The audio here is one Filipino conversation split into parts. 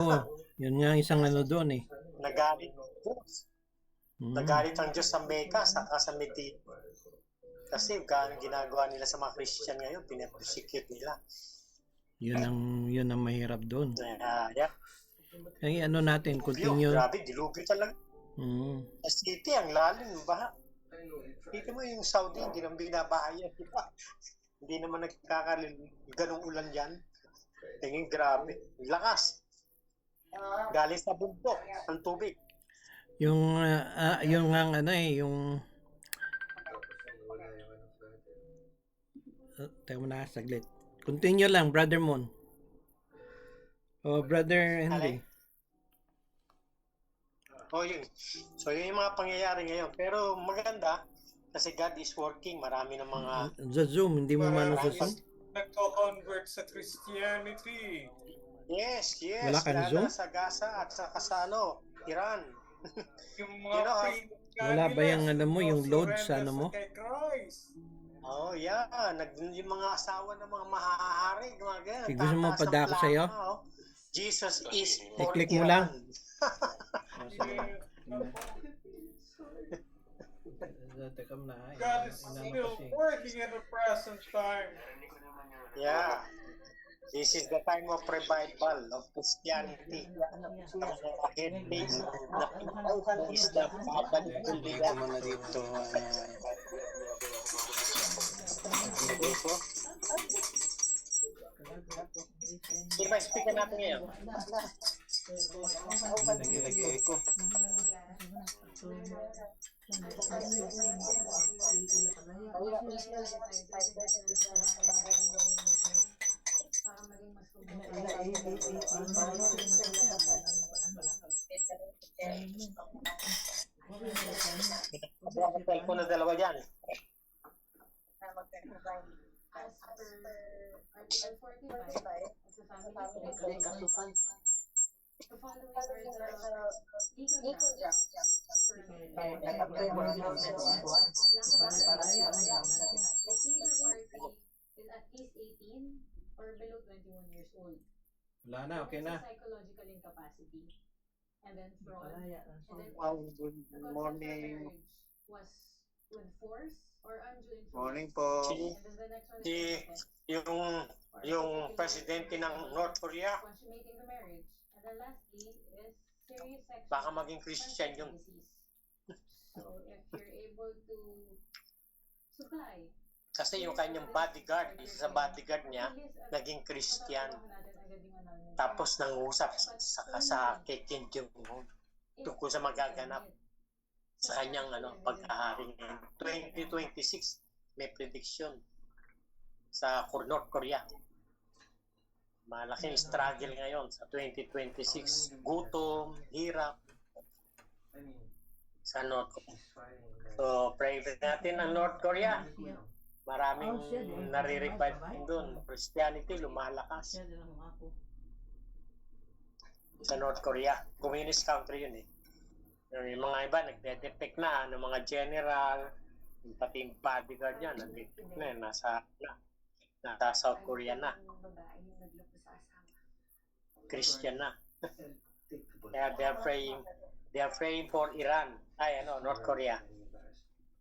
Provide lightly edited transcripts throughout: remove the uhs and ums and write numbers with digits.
Oo, yun nga ang isang ano doon eh. Nagalit ang Diyos. Nagalit ang Diyos sa Mecca, saka sa Medina. Kasi ginagawa nila sa mga Christian ngayon, pinapersecute nila. Yun ang mahirap doon. Yeah. Ay ano natin, continue. Grabe, dilubyo talaga. Sa city, ang lalim, baha. Kita mo yung Saudi, hindi naman binabahayan. Hindi naman ganong ulan yan. Tingin, grabe. Lakas. Galing sa bundok, ang tubig. Yung nga ano eh, yung tayo na saglit. Continue lang, Brother Mon. Brother Henry. Yun. So, yun yung mga pangyayari ngayon. Pero maganda, kasi God is working. Marami ng mga... Sa Zoom, hindi mo man sa Zoom? Nagko-convert sa Christianity. Yes. Wala kang Zoom? Sa Gaza at sa Iran. Yung mga wala ba yung ano mo, yung load sa ano mo? Yeah. Yung mga asawa ng mga mahahari, mga ganyan. Gusto mo padako sa'yo? Jesus is for I-click mo Iran. lang. God is still working in the present time. Yeah. This is the time of revival of Christianity. Is the babalik nila mo na dito. Sino ba speaker natin ngayon? Nag-echo. Ang cellphone na dalawa dyan. Or below 21 years old. Wala na, okay na. Psychological incapacity. And then fraud. Good morning. Was with force or undue influence. Morning po. Yung presidente ng North Korea. Consummating the marriage. And then lastly is serious sexual. Baka maging Christian yung. So if you're able to supply. Kasi yung kanyang bodyguard, isa sa bodyguard niya, naging Christian. Tapos nangusap sa kay Kim Jong-un tungkol sa magaganap sa kanyang pagkahari ngayon. 2026, may prediction sa North Korea. Malaking struggle ngayon sa 2026. Gutom, hirap sa North Korea. So, pray natin ang North Korea. Maraming nare-revive doon. Christianity, lumalakas. Sa North Korea. Communist country yun eh. Yung mga iba, nagde-defect na ng mga general, pati yung bodyguard niya, nag-defect na, nasa South Korea na. Christian na. Kaya they are praying for Iran. North Korea.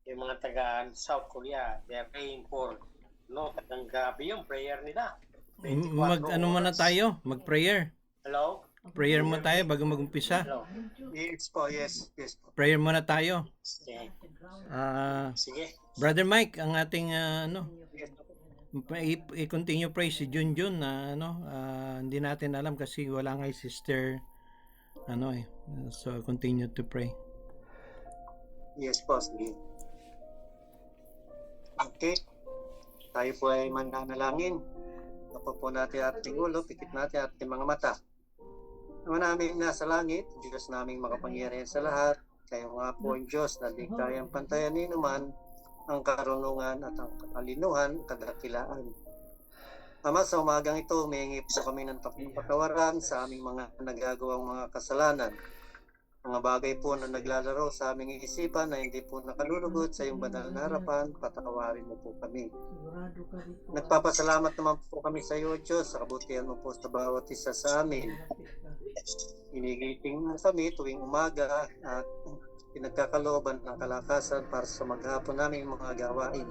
Yung mga taga South Korea, they are praying for tagang gabi yung prayer nila. Muna tayo? Mag-prayer. Hello? Prayer mo tayo bago mag-umpisa. Hello? Yes po, yes. Prayer muna tayo. Sige. Brother Mike, ang ating i-continue pray si Junjun na hindi natin alam kasi wala nga sister so continue to pray. Yes po, sige. Okay. Tayo po ay mananalangin. Tapo po natin ating ulo, pikit natin ating mga mata. Naman namin nasa langit, Diyos naming makapangyarihan sa lahat, kayo nga po ang Diyos na di kayang pantayan ni naman ang karunungan at ang katalinuhan, kadakilaan. Ama, sa umagang ito, humingi po kami ng patawaran sa aming mga nagagawang mga kasalanan. Mga bagay po na naglalaro sa aming isipan na hindi po nakalulugod sa iyong banal na harapan, patawarin mo po kami. Nagpapasalamat naman po kami sa iyo, Diyos, sa kabutihan mo po sa bawat isa sa amin. Inigiting mo kami tuwing umaga at pinagkakalooban ng kalakasan para sa maghapon namin mga gawain.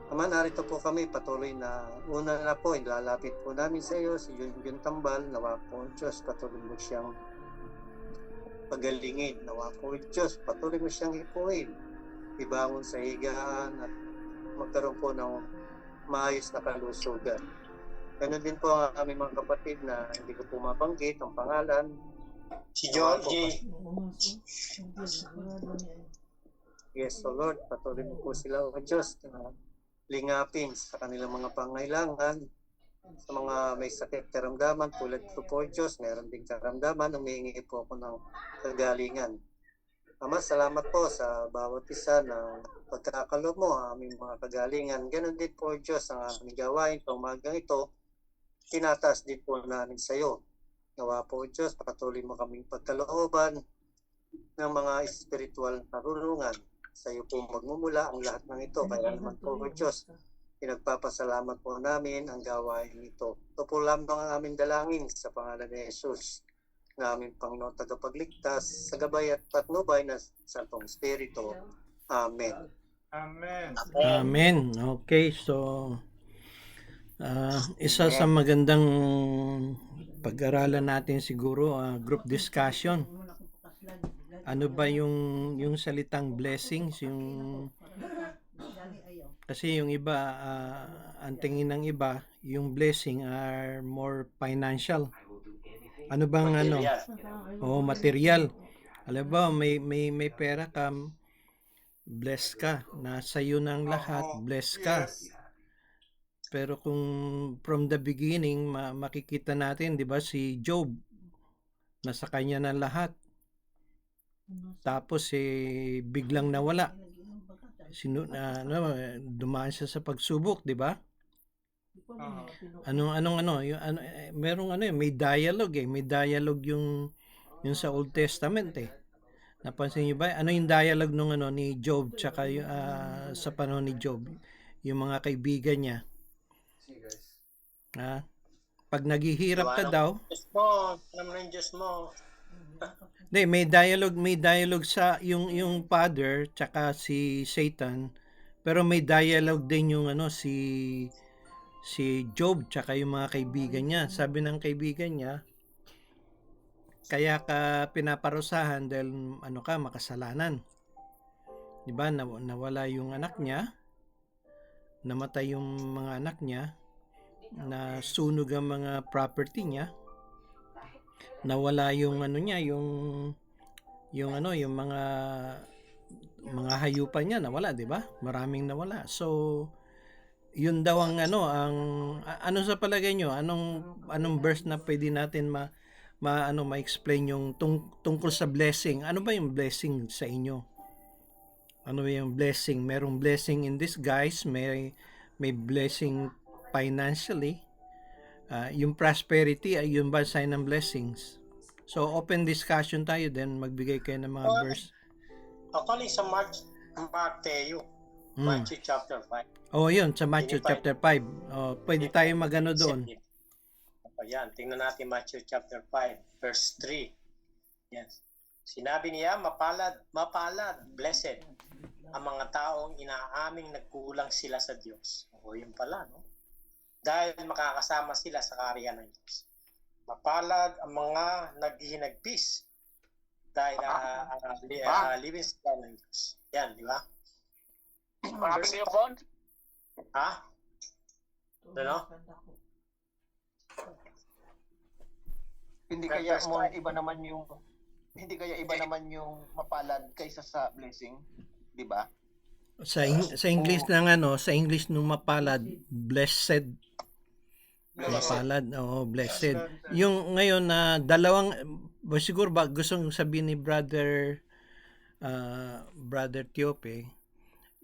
Ama, narito po kami patuloy na una na po, ilalapit po namin sa iyo si Junjun Tambal. Nawa po, Diyos, patuloy mo siyang pagalingin. Nawa po, Diyos, patuloy mo siyang ipuin, ibangon sa higaan at magkaroon po ng maayos na kalusugan. Ganun din po ang aming mga kapatid na hindi ko po mabanggit ang pangalan. Si George. Yes, O Lord, patuloy mo po sila, O Diyos, na lingapin sa kanilang mga pangailangan, sa mga may sakit karamdaman, tulad ko po, Diyos, meron ding karamdaman, humihingi po ako ng kagalingan. Ama, salamat po sa bawat isa na pagkakalob mo ang aming mga kagalingan. Ganon din po, Diyos, ang aming gawain sa umagang ito, tinataas din po namin sa iyo. Nawa po, Diyos, patuloy mo kaming pagkalooban ng mga espiritual na karunungan. Sa iyo po magmumula ang lahat ng ito. Kaya naman po, Diyos, pinagpapasalamat po namin ang gawain ito. Ito po lamang ang aming dalangin sa pangalan ni Jesus, na aming Panginoon tagapagligtas, sa gabay at patnubay ng Santong Espiritu. Amen. Amen. Amen. Okay, so isa sa magandang pag-aralan natin siguro, group discussion. Ano ba yung salitang blessings, kasi yung iba, ang tingin ng iba, yung blessing are more financial. Ano bang material. Alam ba, may pera ka, bless ka, nasa iyo ng lahat, bless ka. Yes. Pero kung from the beginning, makikita natin, 'di ba, si Job, nasa kanya ng lahat. Tapos biglang nawala. Dumaan siya sa pagsubok, 'di ba? May dialogue yung sa Old Testament Napansin niyo ba? Ano yung dialogue nung ni Job tsaka sa panahon ni Job, yung mga kaibigan niya. Pag naghihirap ka daw, Diyos mo, naman ng Diyos mo. may dialogue sa yung father tsaka si Satan, pero may dialogue din yung si Job tsaka yung mga kaibigan niya. Sabi ng kaibigan niya, kaya ka pinaparusahan dahil makasalanan. 'Di ba? Nawala yung anak niya, namatay yung mga anak niya, nasunog ang mga property niya, nawala yung yung mga hayupan niya, nawala, 'di ba? Maraming nawala. So yun daw ang ano sa palagay nyo, anong verse na pwede natin ma-explain yung tungkol sa blessing? Ano ba yung blessing sa inyo? Ano ba yung blessing? Merong blessing in disguise, may blessing financially. Yung prosperity ay yun ba sign ng blessings? So open discussion tayo, then magbigay kayo ng mga verse. Actually sa Matthew chapter 5. Yun sa Matthew chapter 5. Pwede tayo magano doon. Ayan, tingnan natin Matthew chapter 5 verse 3. Yes. Sinabi niya, mapalad, blessed ang mga taong inaaming nagkulang sila sa Diyos. Yun pala, no? Dahil makakasama sila sa kaharian ng Diyos. Mapalad ang mga naghihinagpis dahil living sila ng Diyos. Yan, di ba? Marami niyo phone? Ha? Ano? Hindi kaya iba naman yung mapalad kaysa sa blessing, 'di ba? Sa English sa English nung mapalad, blessed. Mapalad, blessed. Yung ngayon na siguro ba gustong sabihin ni brother Tiope,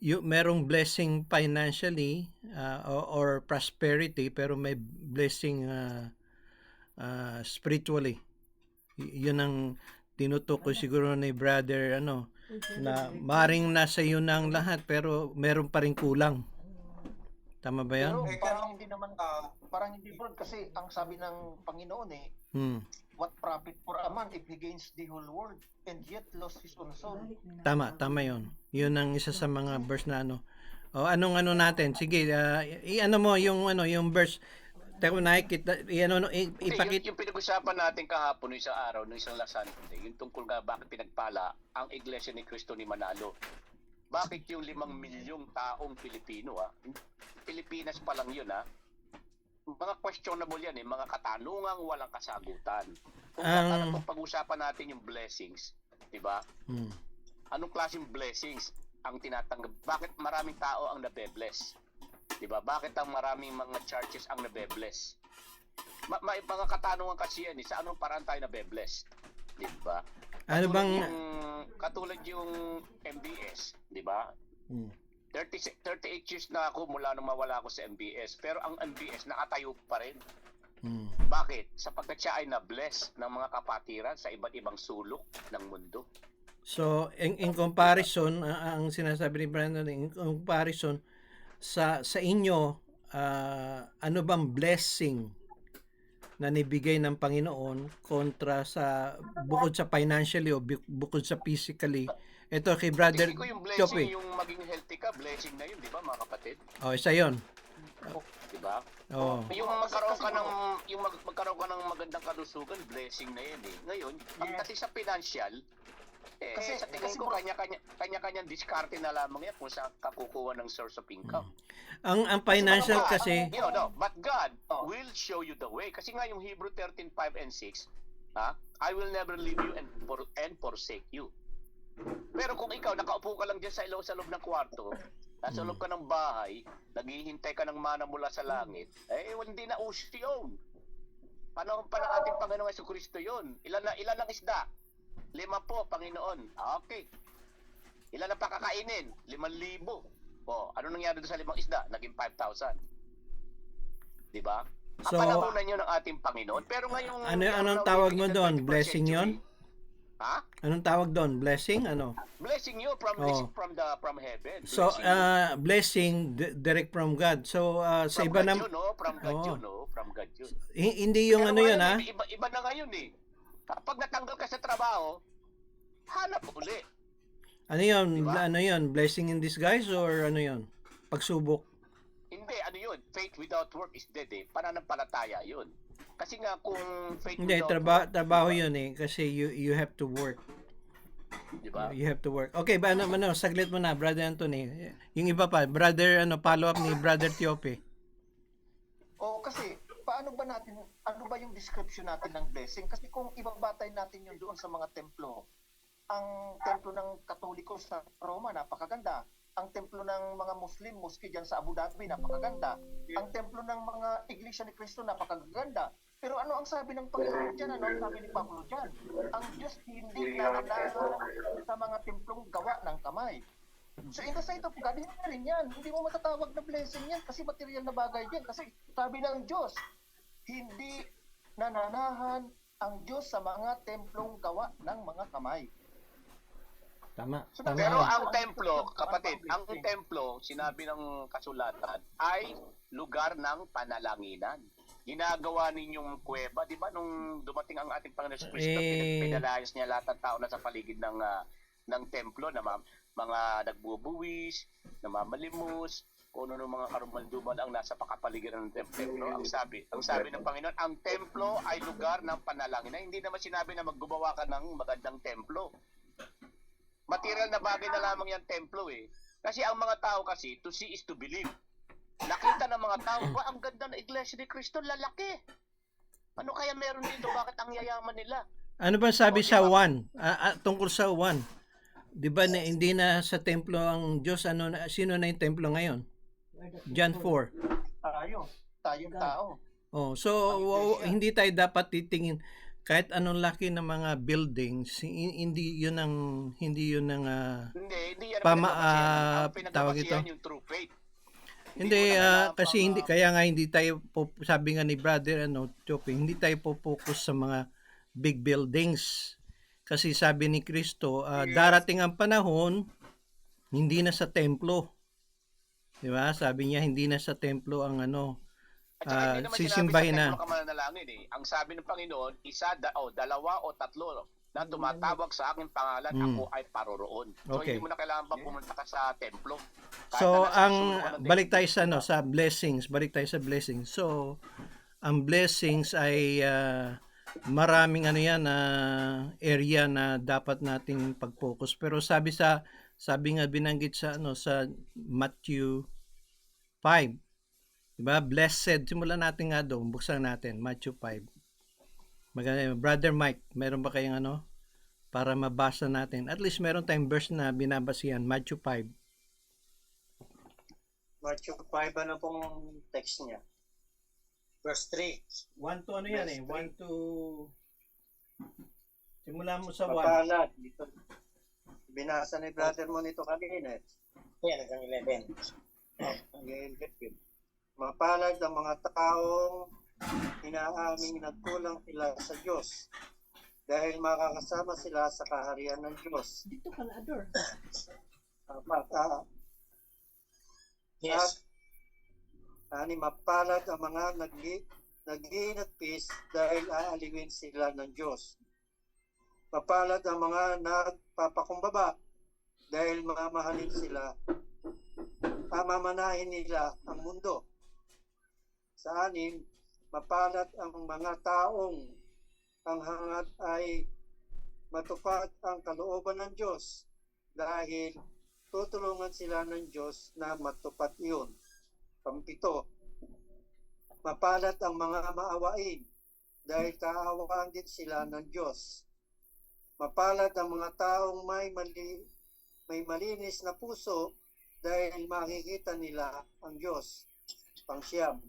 merong blessing financially or prosperity, pero may blessing spiritually. Yun ang tinutukoy siguro ni brother na maring nasa iyo na ang lahat pero meron pa rin kulang. Tama ba 'yan? Pero parang hindi naman, parang hindi bro, kasi ang sabi ng Panginoon Hmm. what profit for a man if he gains the whole world and yet lost his own soul? Tama 'yon. 'Yun ang isa sa mga verse na O anong natin? Sige, i-ano mo yung verse. Teka, nakikita, ipakita. Yung pinag-usapan natin kahapon, yung isang araw, ng isang Sunday, yung tungkol nga bakit pinagpala ang Iglesia ni Cristo ni Manalo. Bakit yung 5 milyong taong Pilipino, Pilipinas pa lang yun, mga questionable yan, mga katanungang walang kasagutan. Kung pag-usapan natin yung blessings, di ba? Anong klaseng blessings ang tinatanggap? Bakit maraming tao ang nabe-bless? Diba? Bakit ang maraming mga churches ang nabe-bless? May mga katanungan kasi yan, sa anong paraan tayo nabe-bless? Diba? Ano bang Katulad yung MBS, diba? 38 years na ako mula nung mawala ako sa MBS, pero ang MBS nakatayo pa rin. Bakit? Sapagkat siya ay na-bless ng mga kapatiran sa iba't ibang sulok ng mundo. So, in comparison, ang sinasabi ni Brandon, in comparison, sa inyo, ano bang blessing na nibigay ng Panginoon kontra sa bukod sa financially o bukod sa physically? Ito kay Brother Tingin ko yung blessing, Chope. yung maging healthy ka, blessing na yun, di ba mga kapatid? Isa yun. Di ba? Oh. Yung magkaroon ka ng magandang kalusugan, blessing na yan eh. Ngayon, kasi sa financial, Kasi- sa tingin kasi ko kanya-kanyang diskarte na lamang yan kung saan kakukuha ng source of income. Ang financial kasi, But God will show you the way. Kasi nga yung Hebrew 13:5 and 6, I will never leave you and forsake you. Pero kung ikaw nakaupo ka lang diyan sa loob ng kwarto, nasa loob ka ng bahay, naghihintay ka ng mana mula sa langit, hindi na uso yun. Panahon pa ng ating Panginoong Jesucristo yun. Ilan ang isda? 5 po, Panginoon. Okay. Ilan ang pakakainin? 5,000. Ano nangyari doon sa 5 isda? Naging 5,000. Di ba? So, Panahonan yun ng ating Panginoon. Pero ngayong... anong tawag mo doon? Blessing yun? Ha? Anong tawag doon? Blessing? Blessing you from heaven. So, Blessing you. blessing direct from God. So, sa From iba God na... yun, From God yun, From God yun. Hindi yung Pero yun, ngayon, Iba na ngayon eh. Kapag natanggal ka sa trabaho, hanap uli. Ano yun? Diba? Ano yun? Blessing in disguise or ano yun? Pagsubok? Hindi, yun? Faith without work is dead eh. Pananampalataya yun. Kasi nga kung faith Hindi, without work, trabaho yun eh. Kasi you have to work. di ba? You have to work. Okay, ba saglit mo na, Brother Anthony. Yung iba pa, Brother, follow up ni Brother Tiope. Kasi paano ba natin, ano ba yung description natin ng blessing? Kasi kung ibabatay natin yun doon sa mga templo, ang templo ng Katoliko sa Roma, napakaganda. Ang templo ng mga Muslim, mosque dyan sa Abu Dhabi, napakaganda. Ang templo ng mga Iglesia ni Cristo, napakaganda. Pero ano ang sabi ng Panginoon dyan? Ano ang sabi ni Pablo dyan? Ang Diyos hindi nananahan sa mga templong gawa ng kamay. So in the sight of God, hindi rin yan. Hindi mo matatawag na blessing yan kasi material na bagay yan. Kasi sabi ng Diyos, hindi nananahan ang Diyos sa mga templong gawa ng mga kamay. Tama. Pero ang templo, kapatid, ang templo, sinabi ng kasulatan, ay lugar ng panalanginan. Ginagawa ninyong kuweba, di ba, nung dumating ang ating Panginoon Kristo, pinalayas niya lahat ng tao na sa paligid ng templo na mga nagbubuwis, namamalimos, kung ano ng mga karumalduman ang nasa pakapaligiran ng templo. Ang sabi ng Panginoon, ang templo ay lugar ng panalangin. Hindi naman sinabi na maggumawa ka ng magandang templo. Material na bagay na lamang yung templo eh. Kasi ang mga tao kasi, to see is to believe. Nakita ng mga tao, ang ganda na Iglesia ni Cristo, lalaki. Ano kaya meron dito? Bakit ang yayaman nila? Ano ba sabi sa 1? Tungkol sa 1? Di ba na hindi na sa templo ang Diyos, sino na yung templo ngayon? John 4. Tayong tao. So hindi tayo dapat titingin kahit anong laki ng mga buildings, hindi yun ang Hindi yan tawag ito. yung true faith. Hindi kasi hindi kaya nga hindi tayo sabi nga ni Brother Chope, hindi tayo po-focus sa mga big buildings. Kasi sabi ni Kristo, Yes. darating ang panahon, hindi na sa templo. Di ba? Sabi niya, hindi na sa templo ang At saka hindi naman sinabi sa sisimbahin na. templo ka mananalangin eh. Ang sabi ng Panginoon, dalawa o tatlo na tumatawag sa aking pangalan, Mm. ako ay paroroon. So Okay. hindi mo na kailangan pa pumunta ka sa templo. Kahit So, na nasa sulok ka ng balik tayo templo. sa blessings. Balik tayo sa blessings. So, ang blessings ay maraming area na dapat nating pag-focus. Pero sabi nga binanggit sa sa Matthew 5. 'Di ba? Blessed. Simulan natin nga doon. Buksan natin Matthew 5. Maganda. Brother Mike, meron ba kayong para mabasa natin? At least meron tayong verse na binabasihan. Matthew 5. Matthew 5, ano pong text niya? Verse 3. 1 to Verse 3. 1 to simula mo sa 1. Mapalad. Dito. Binasa ni brother mo nito kanina. Yan, hanggang 11. Mapalad ang mga taong inaaming nagkulang sila sa Diyos dahil makakasama sila sa kaharian ng Diyos. Dito ka na, Ador. Yes. Mapalad ang mga nag-iinagpis dahil aaliwin sila ng Diyos. Mapalad ang mga nagpapakumbaba dahil mamahalin sila. Mamanahin nila ang mundo. Sa 6, mapalad ang mga taong ang hangad ay matupad ang kalooban ng Diyos dahil tutulungan sila ng Diyos na matupad iyon. 7, mapalad ang mga maawain dahil kaawaan din sila ng Diyos. Mapalad ang mga taong may malinis na puso dahil makikita nila ang Diyos. 9,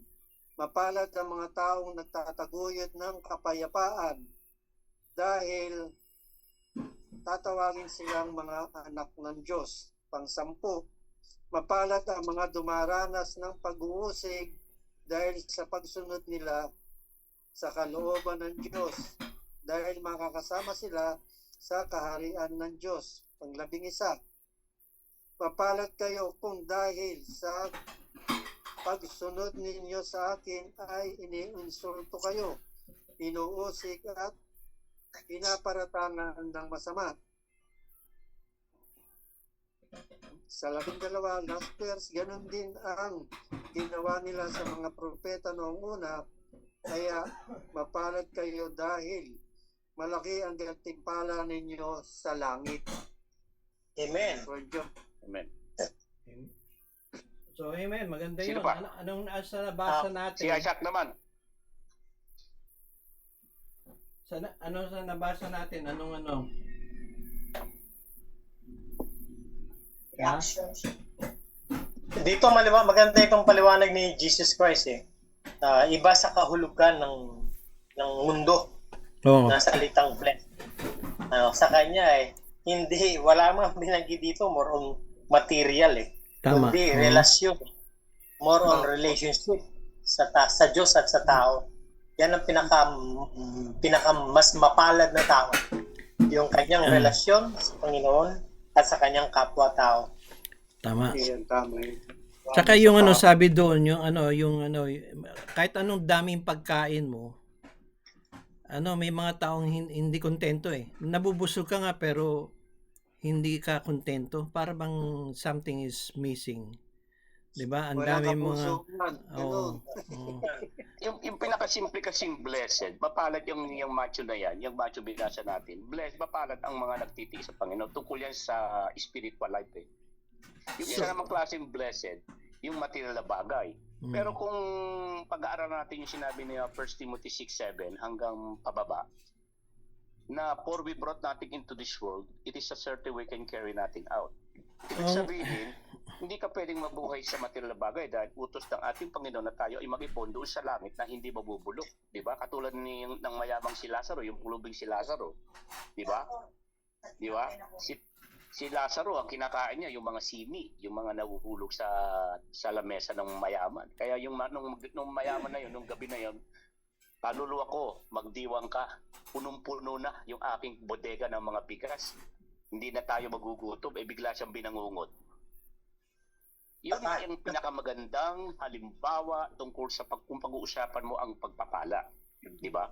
mapalad ang mga taong nagtataguyod ng kapayapaan dahil tatawagin silang mga anak ng Diyos. 10, mapalad ang mga dumaranas ng pag-uusig dahil sa pagsunod nila sa kalooban ng Diyos dahil makakasama sila sa kaharian ng Diyos. 11, mapalad kayo kung dahil sa pagsunod ninyo sa akin ay iniinsulto kayo, inuusig at pinaparatangan ng masama. Sa 12, last verse, ganun din ang ginawa nila sa mga propeta noong una, kaya mapalad kayo dahil malaki ang gantimpala ninyo sa langit. Amen. Lord John. Amen. So, amen. Maganda Sino yun. pa? Anong asa nabasa natin? Si Isaac naman. Ano sa nabasa natin? Anong? Ha? Dito maganda itong paliwanag ni Jesus Christ eh. Iba sa kahulugan ng mundo Oo. na salitang flesh. Sa kanya wala mga binanggit dito, more on material eh. Tama. Kundi relasyon. More on relationship sa Diyos at sa tao. Yan ang pinaka mas mapalad na tao. Yung kanyang relasyon sa Panginoon at sa kanyang kapwa-tao. Tama. Iyan, tama yun. Tsaka yung sabi doon, yung kahit anong daming pagkain mo, may mga taong hindi kontento eh. Nabubusog ka nga pero hindi ka kontento. Para bang something is missing. 'Di ba? Ang Walang dami mga kapusuan. Ganun. Yung pinakasimple kasing blessed, mapalad yung Matthew na yan, yung Matthew binasa natin. Blessed, mapalad ang mga nagtitiis sa Panginoon. Tungkol yan sa spiritual life eh. Yung isa namang klaseng blessed, yung material na bagay. Pero kung pag-aaralan natin yung sinabi ni 1 Timothy 6:7 hanggang pababa, na for we brought nothing into this world, it is a certain we can carry nothing out. Ibig sabihin, hindi ka pwedeng mabuhay sa material na bagay dahil utos ng ating Panginoon na tayo ay mag-ipon doon sa langit na hindi mabubulok. Diba? Katulad ng mayamang si Lazaro, yung pulubing si Lazaro. Diba? Diba? Si Lazaro, ang kinakain niya, yung mga simi, yung mga nahuhulog sa lamesa ng mayaman. Kaya nung mayaman na yun, nung gabi na yun, kaluluwa ko, magdiwang ka. Punong-puno na yung aking bodega ng mga bigas. Hindi na tayo magugutom, bigla siyang binangungot. Yun ang pinakamagandang halimbawa tungkol sa kung pag-uusapan mo ang pagpapala. Di ba?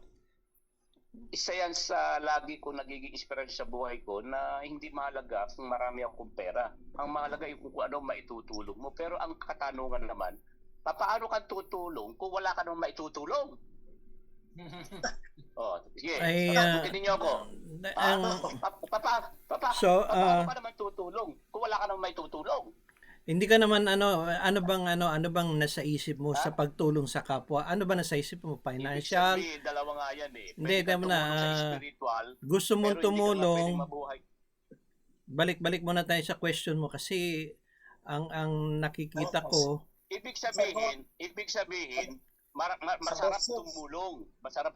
Isa yan sa lagi ko nagiging inspirasyon sa buhay ko na hindi mahalaga kung marami akong pera. Ang mahalaga yung kung ano maitutulong mo. Pero ang katanungan naman, paano ka tutulong kung wala ka naman maitutulong? Sige. Ay, Sagutin niyo ako. So, Paano ka naman tutulong kung wala ka naman maitutulong? hindi ka naman ano bang nasa isip mo sa pagtulong sa kapwa? Ano ba nasa isip mo? Financial? Ibig sabihin, dalawa nga yan eh. Hindi, Pwede kang tama na, tumulong sa spiritual, Gusto mong pero hindi ka naman tumulong, pwedeng mabuhay. balik muna tayo sa question mo kasi ang nakikita ko, Ibig sabihin, masarap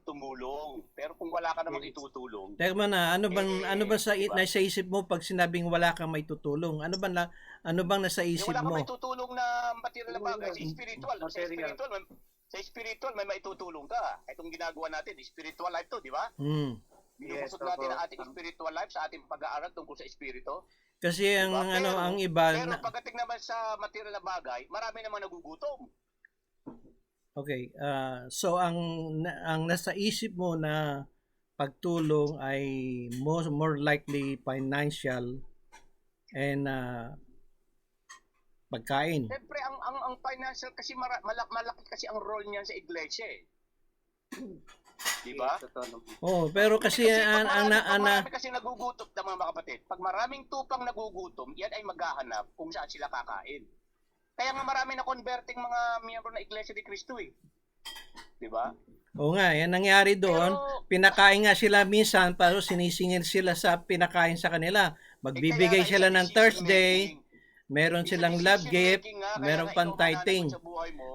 tumulong. Pero kung wala ka namang itutulong, teka na, ano ba sa diba? nasa isip mo pag sinabing wala kang may tutulong? Ano bang nasa yung isip wala kang mo? maitutulong na material na bagay, sa spiritual may maitutulong ka. Itong ginagawa natin, spiritual life to, di ba? Binubusog natin ang ating spiritual life sa ating pag-aaral tungkol sa espiritu. Kasi ang Diba? ang iba Pero pagdating naman sa material na bagay, marami naman nagugutom. Okay, so ang nasa isip mo na pagtulong ay more likely financial and pagkain. Siyempre, ang financial kasi malaki kasi ang role niyan sa iglesia eh. Di ba? Oh, pero kasi pag marami kasi nagugutom ng mga kapatid, pag maraming tupang nagugutom, yan ay maghahanap kung saan sila kakain. Kaya nga marami na converting mga miyembro ng Iglesia ni Cristo eh. Di ba? Oo nga, yan nangyari doon. Pinakain nga sila minsan, pero sinisingil sila sa pinakain sa kanila. Magbibigay sila ng Thursday, meron silang love gift, meron pang tithing.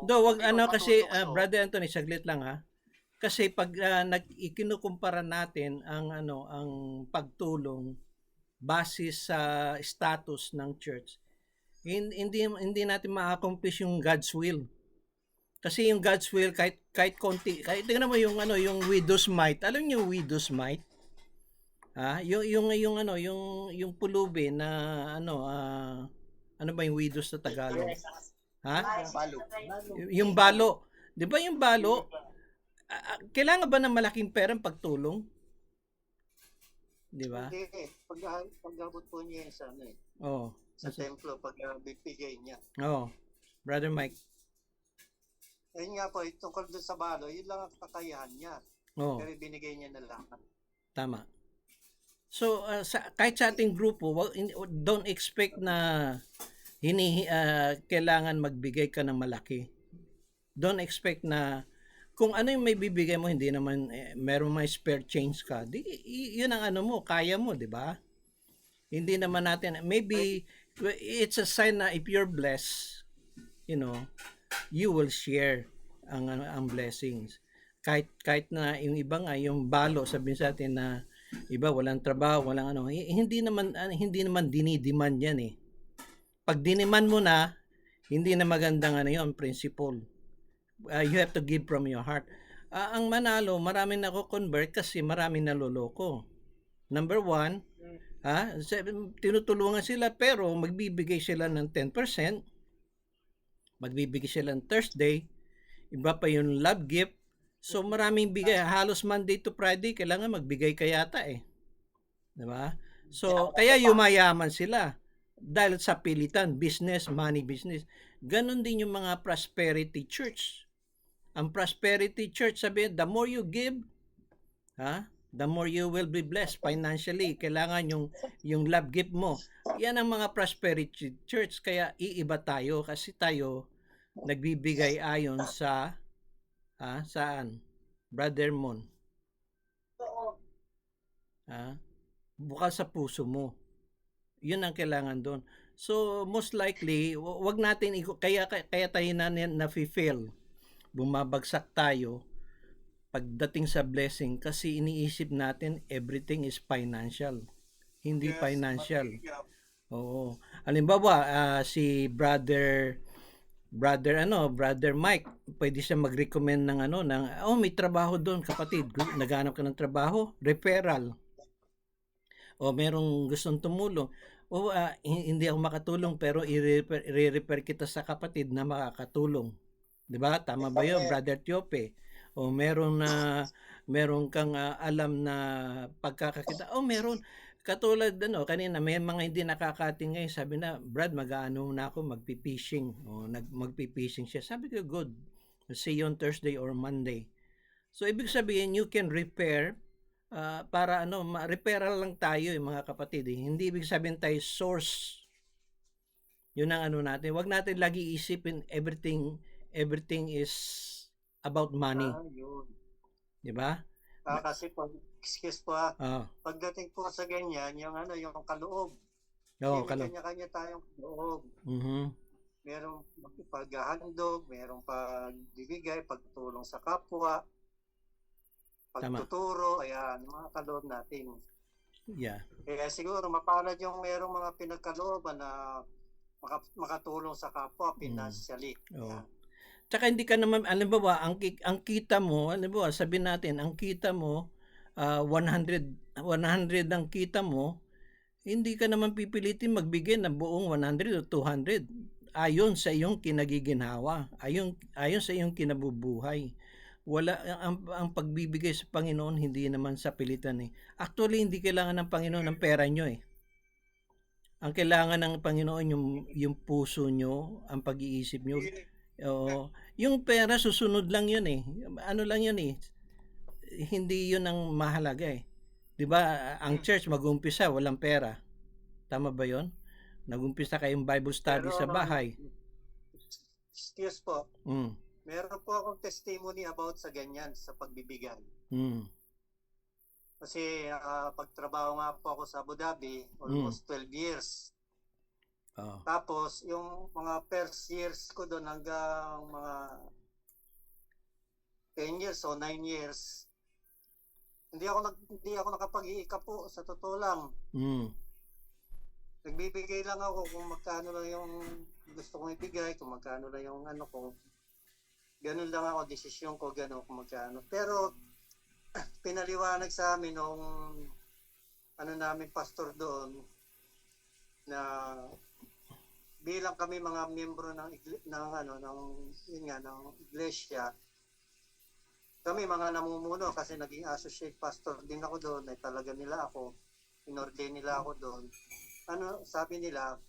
Do, wag kasi, Brother Anthony, saglit lang ha. Kasi pag ikinukumpara natin ang ang pagtulong base sa status ng church, hindi natin ma-accomplish yung God's will. Kasi yung God's will kahit konti, kahit tingnan mo yung yung widow's mite. Alam niyo yung widow's mite? Yung pulubi na ano ba yung widows sa Tagalog? Balo. Yung balo. 'Di ba yung balo? Kailangan ba ng malaking pera pagtulong? 'Di ba? Hindi. Pag-abot po niya sa sa templo, pag bibigay niya. Brother Mike. Ayun nga po, tungkol doon sa balo, yun lang ang kakayahan niya. Pero binigay niya na lang. Tama. So, kahit sa ating grupo, don't expect na kailangan magbigay ka ng malaki. Don't expect na kung ano yung may bibigay mo, hindi naman meron may spare change ka. Yun ang mo, kaya mo, di ba? Hindi naman natin, maybe it's a sign na if you're blessed, you will share ang blessings. Kahit na yung iba nga, yung balo, sabihin sa atin na iba walang trabaho, walang hindi naman dinidemand yan eh. Pag diniman mo na, hindi na magandang yung principle. You have to give from your heart. Ang manalo, marami na convert kasi marami naloloko. Number 1, tinutulungan sila pero magbibigay sila ng 10%. Magbibigay sila ng Thursday. Iba pa yung love gift. So maraming bigay. Halos Monday to Friday, kailangan magbigay ka yata eh. Diba? So, kaya yumayaman sila. Dahil sa pilitan, business, money business. Ganon din yung mga prosperity church. Ang prosperity church, sabihin, the more you give, the more you will be blessed financially. Kailangan yung love gift mo. Yan ang mga prosperity church. Kaya iiba tayo kasi tayo nagbibigay ayon sa saan? Brother Mon. Bukas sa puso mo. Yun ang kailangan doon. So most likely, wag natin kaya tayo na fail. Bumabagsak tayo pagdating sa blessing kasi iniisip natin everything is financial. Hindi financial. Oo. Halimbawa, si Brother brother Mike, pwede siya mag-recommend ng may trabaho doon, kapatid. Naghanap ka ng trabaho, referral. O merong gustong tumulong. O hindi ako makatulong pero i-refer kita sa kapatid na makakatulong. 'Di ba? Tama ba 'yon, Brother Tiope? O meron kang alam na pagkakakita. O meron katulad kanina may mga hindi nakakating ngayon, sabi na, Brad, mag-aano na ako, magpi-fishing. O magpi-fishing siya. Sabi ko, good. See you on Thursday or Monday. So ibig sabihin, you can repair para referral lang tayo mga kapatid. Hindi ibig sabihin tayo source. Yun ang natin. Huwag natin lagi isipin everything is about money. Yun. 'Di ba? Kasi po, excuse po pagdating po sa ganyan, yung kaloob. Oo, Kanya-kanya tayong kaloob. Merong paghahandog, merong pagbibigay, pagtulong sa kapwa, pagtuturo, ayan, mga kaloob natin. Yeah. Kaya siguro mapalad yung merong mga pinagkalooban na makatulong sa kapwa financially. Oh. Tsaka hindi ka naman, alam ba, ang kita mo, alam ba, sabihin natin, ang kita mo, 100 ang kita mo, hindi ka naman pipilitin magbigay ng buong 100 o 200 ayon sa iyong kinagiginhawa, ayon sa iyong kinabubuhay. Wala ang pagbibigay sa Panginoon hindi naman sa pilitan . Actually, hindi kailangan ng Panginoon ng pera nyo . Ang kailangan ng Panginoon yung puso nyo, ang pag-iisip nyo. Yung pera susunod lang yun . Ano lang yun . Hindi yun ang mahalaga . 'Di ba? Ang church mag-umpisa walang pera. Tama ba 'yon? Nag-umpisa kayong Bible study sa bahay. Excuse po. Meron po akong testimony about sa ganyan, sa pagbibigay. Kasi pagtrabaho nga po ako sa Abu Dhabi, almost 12 years. Tapos, yung mga first years ko doon hanggang mga 10 years o 9 years, hindi ako nakapag-iika po, sa totoo lang. Nagbibigay lang ako kung magkano lang yung gusto kong ibigay, kung magkano lang yung ko. Ganun lang ako, desisyon ko, ganun kung magkano. Pero, pinaliwanag sa amin nung namin pastor doon na bilang kami mga miyembro ng iglesia, kami mga namumuno kasi naging associate pastor din ako doon, ay talaga nila ako, inordain nila ako doon. Sabi nila,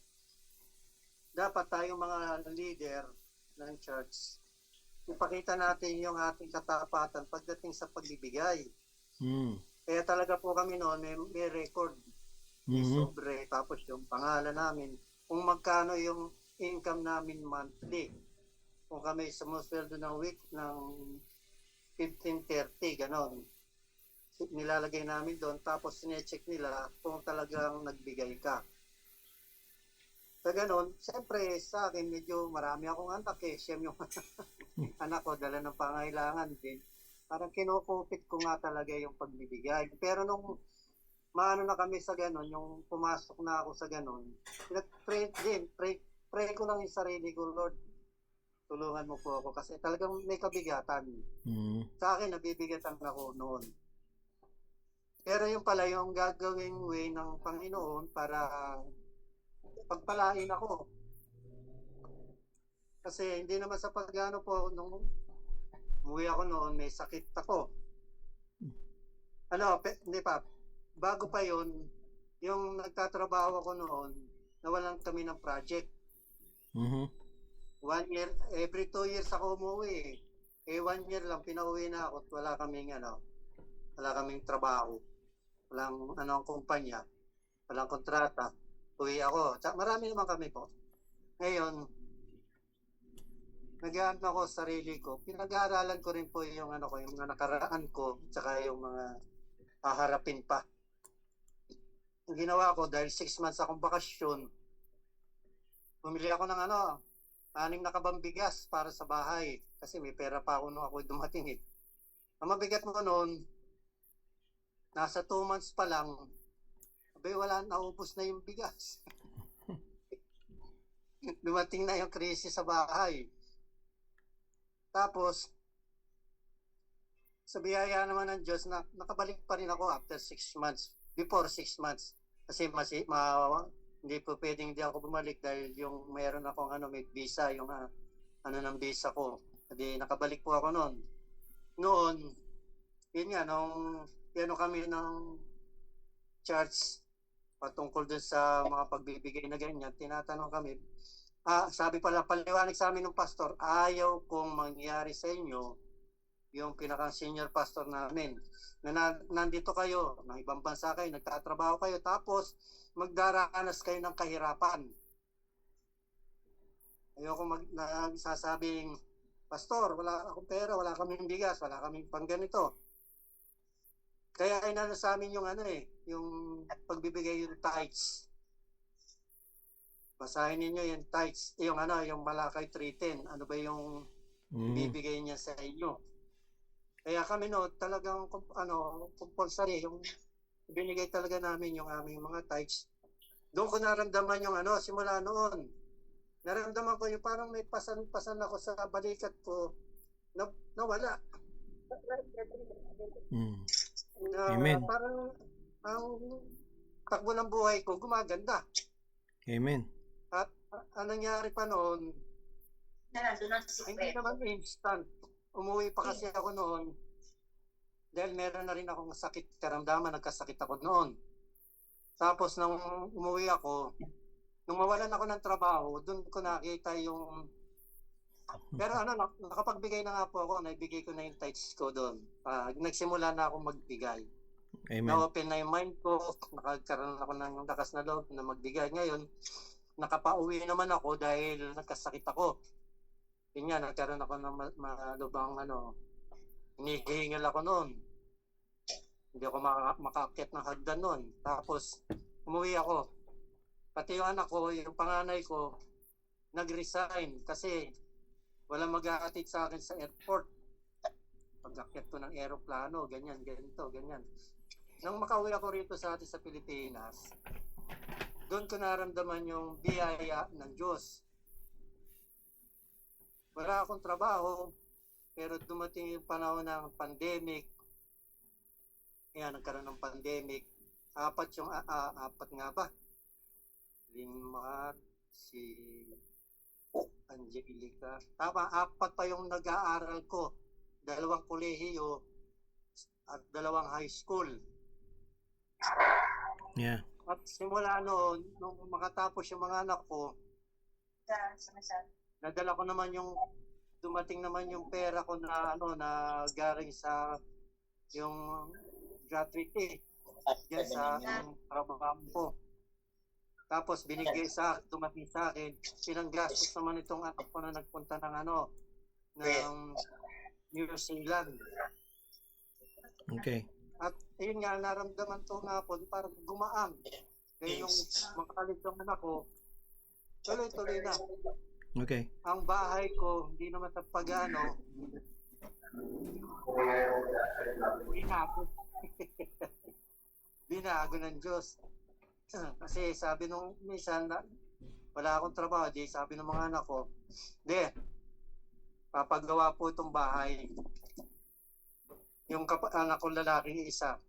dapat tayong mga leader ng church, ipakita natin yung ating katapatan pagdating sa pagbibigay. Kaya talaga po kami noon, may record. May sobre, tapos yung pangalan namin, kung magkano yung income namin monthly. Kung kami sumusweldo ng week ng 15.30, ganon. Nilalagay namin doon, tapos sinecheck nila kung talagang nagbigay ka. Sa ganon, siyempre sa akin medyo marami akong anak siyem yung anak ko, dala ng pangailangan din. Parang kinukupit ko nga talaga yung pagbibigay. Pero nung maano na kami sa ganon, yung pumasok na ako sa ganon, pray ko lang yung sarili ko, Lord, tulungan mo po ako kasi talagang may kabigatan. Sa akin, nabibigatan ako noon. Pero yung pala, yung gagawing way ng Panginoon para pagpalain ako. Kasi hindi naman sa pagano po, nung umuwi ako noon, may sakit ako. Hindi pa. Bago pa yon, yung nagtatrabaho ako noon, nawalan kami ng project. 1 year, every 2 years ako umuwi. 1 year lang, pinauwi na ako at wala kaming trabaho. Walang kumpanya, walang kontrata. Uwi ako. Marami naman kami po. Ngayon, nag-aano ako sa sarili ko. Pinag-aaralan ko rin po yung yung mga nakaraan ko, tsaka yung mga haharapin pa. Ang ginawa ko, dahil 6 months akong bakasyon, bumili ako ng 6 na kabang bigas para sa bahay. Kasi may pera pa ako nung ako dumating . Ang mabigat mo noon, nasa 2 months pa lang, naubos na yung bigas. Dumating na yung krisis sa bahay. Tapos, sa biyaya naman ng Diyos, na nakabalik pa rin ako after 6 months. Before 6 months. Kasi hindi po pwedeng hindi ako bumalik dahil yung mayroon akong may visa, yung ng visa ko. Hindi, nakabalik po ako noon. Noon, yun nga, nung kami ng church patungkol dun sa mga pagbibigay na ganyan, tinatanong kami, sabi pala, paliwanag sa amin ng pastor, ayaw kong mangyari sa inyo yung pinaka-senior pastor namin. Nandito kayo, ng ibang bansa kayo, nagtatrabaho kayo, tapos magdaranas kayo ng kahirapan. Ayoko nagsasabing, pastor, wala akong pera, wala kaming bigas, wala kaming pang ganito. Kaya inano sa amin yung yung pagbibigay yung tithes. Basahin ninyo yung tithes, yung Malakay 3:10. Ano ba yung bibigay niya sa inyo? Kaya kami talagang compulsory yung binigay talaga namin yung aming mga tithes. Doon ko naramdaman yung simula noon. Naramdaman ko yung parang may pasan-pasan ako sa balikat ko na wala. Amen. Parang ang takbo ng buhay ko gumaganda. Amen. At ang nangyari pa noon, hindi naman instant. Umuwi pa kasi ako noon dahil meron na rin akong sakit karamdaman, nagkasakit ako noon. Tapos nung umuwi ako, nung mawalan ako ng trabaho, doon ko nakita yung pero nakapagbigay na nga po ako, naibigay ko na yung tithes ko doon. Nagsimula na ako magbigay. Amen. Na-open na yung mind ko, nakagkaroon ako ng lakas na loob na magbigay. Ngayon, nakapauwi naman ako dahil nagkasakit ako. Yun nga, nagkaroon ako ng malubang hinihingal ako noon. Hindi ako makaakyat ng hagdan noon. Tapos, umuwi ako. Pati yung anak ko, yung panganay ko, nag-resign kasi walang mag-aatid sa akin sa airport. Pag-akyat ko ng aeroplano, ganyan, ganito, ganyan. Nang makauwi ako rito sa atin sa Pilipinas, doon ko naramdaman yung biyaya ng Diyos. Wala akong trabaho, pero dumating yung panahon ng pandemic. Kaya nagkaroon ng pandemic. Apat nga ba? Linmar, si Angelica. Tama, 4 pa yung nag-aaral ko. 2 kolehiyo at 2 high school. Yeah. At simula noon, nung makatapos yung mga anak ko, nadala ko naman dumating naman yung pera ko na galing sa yung gratuity yan sa trabaho ko. Tapos dumating sa akin, pinanggastos naman itong anak ko na nagpunta ng New Zealand. Okay. At yun nga, naramdaman ko nga po, parang gumaan. Kaya yung makalit yung anak ko, tuloy-tuloy na. Okay. Ang bahay ko, hindi naman sa pag-ano, binago ng Diyos. Kasi sabi nung minsan, wala akong trabaho, di sabi ng mga anak ko, papagawa po itong bahay. Yung anak ko lalaking isa,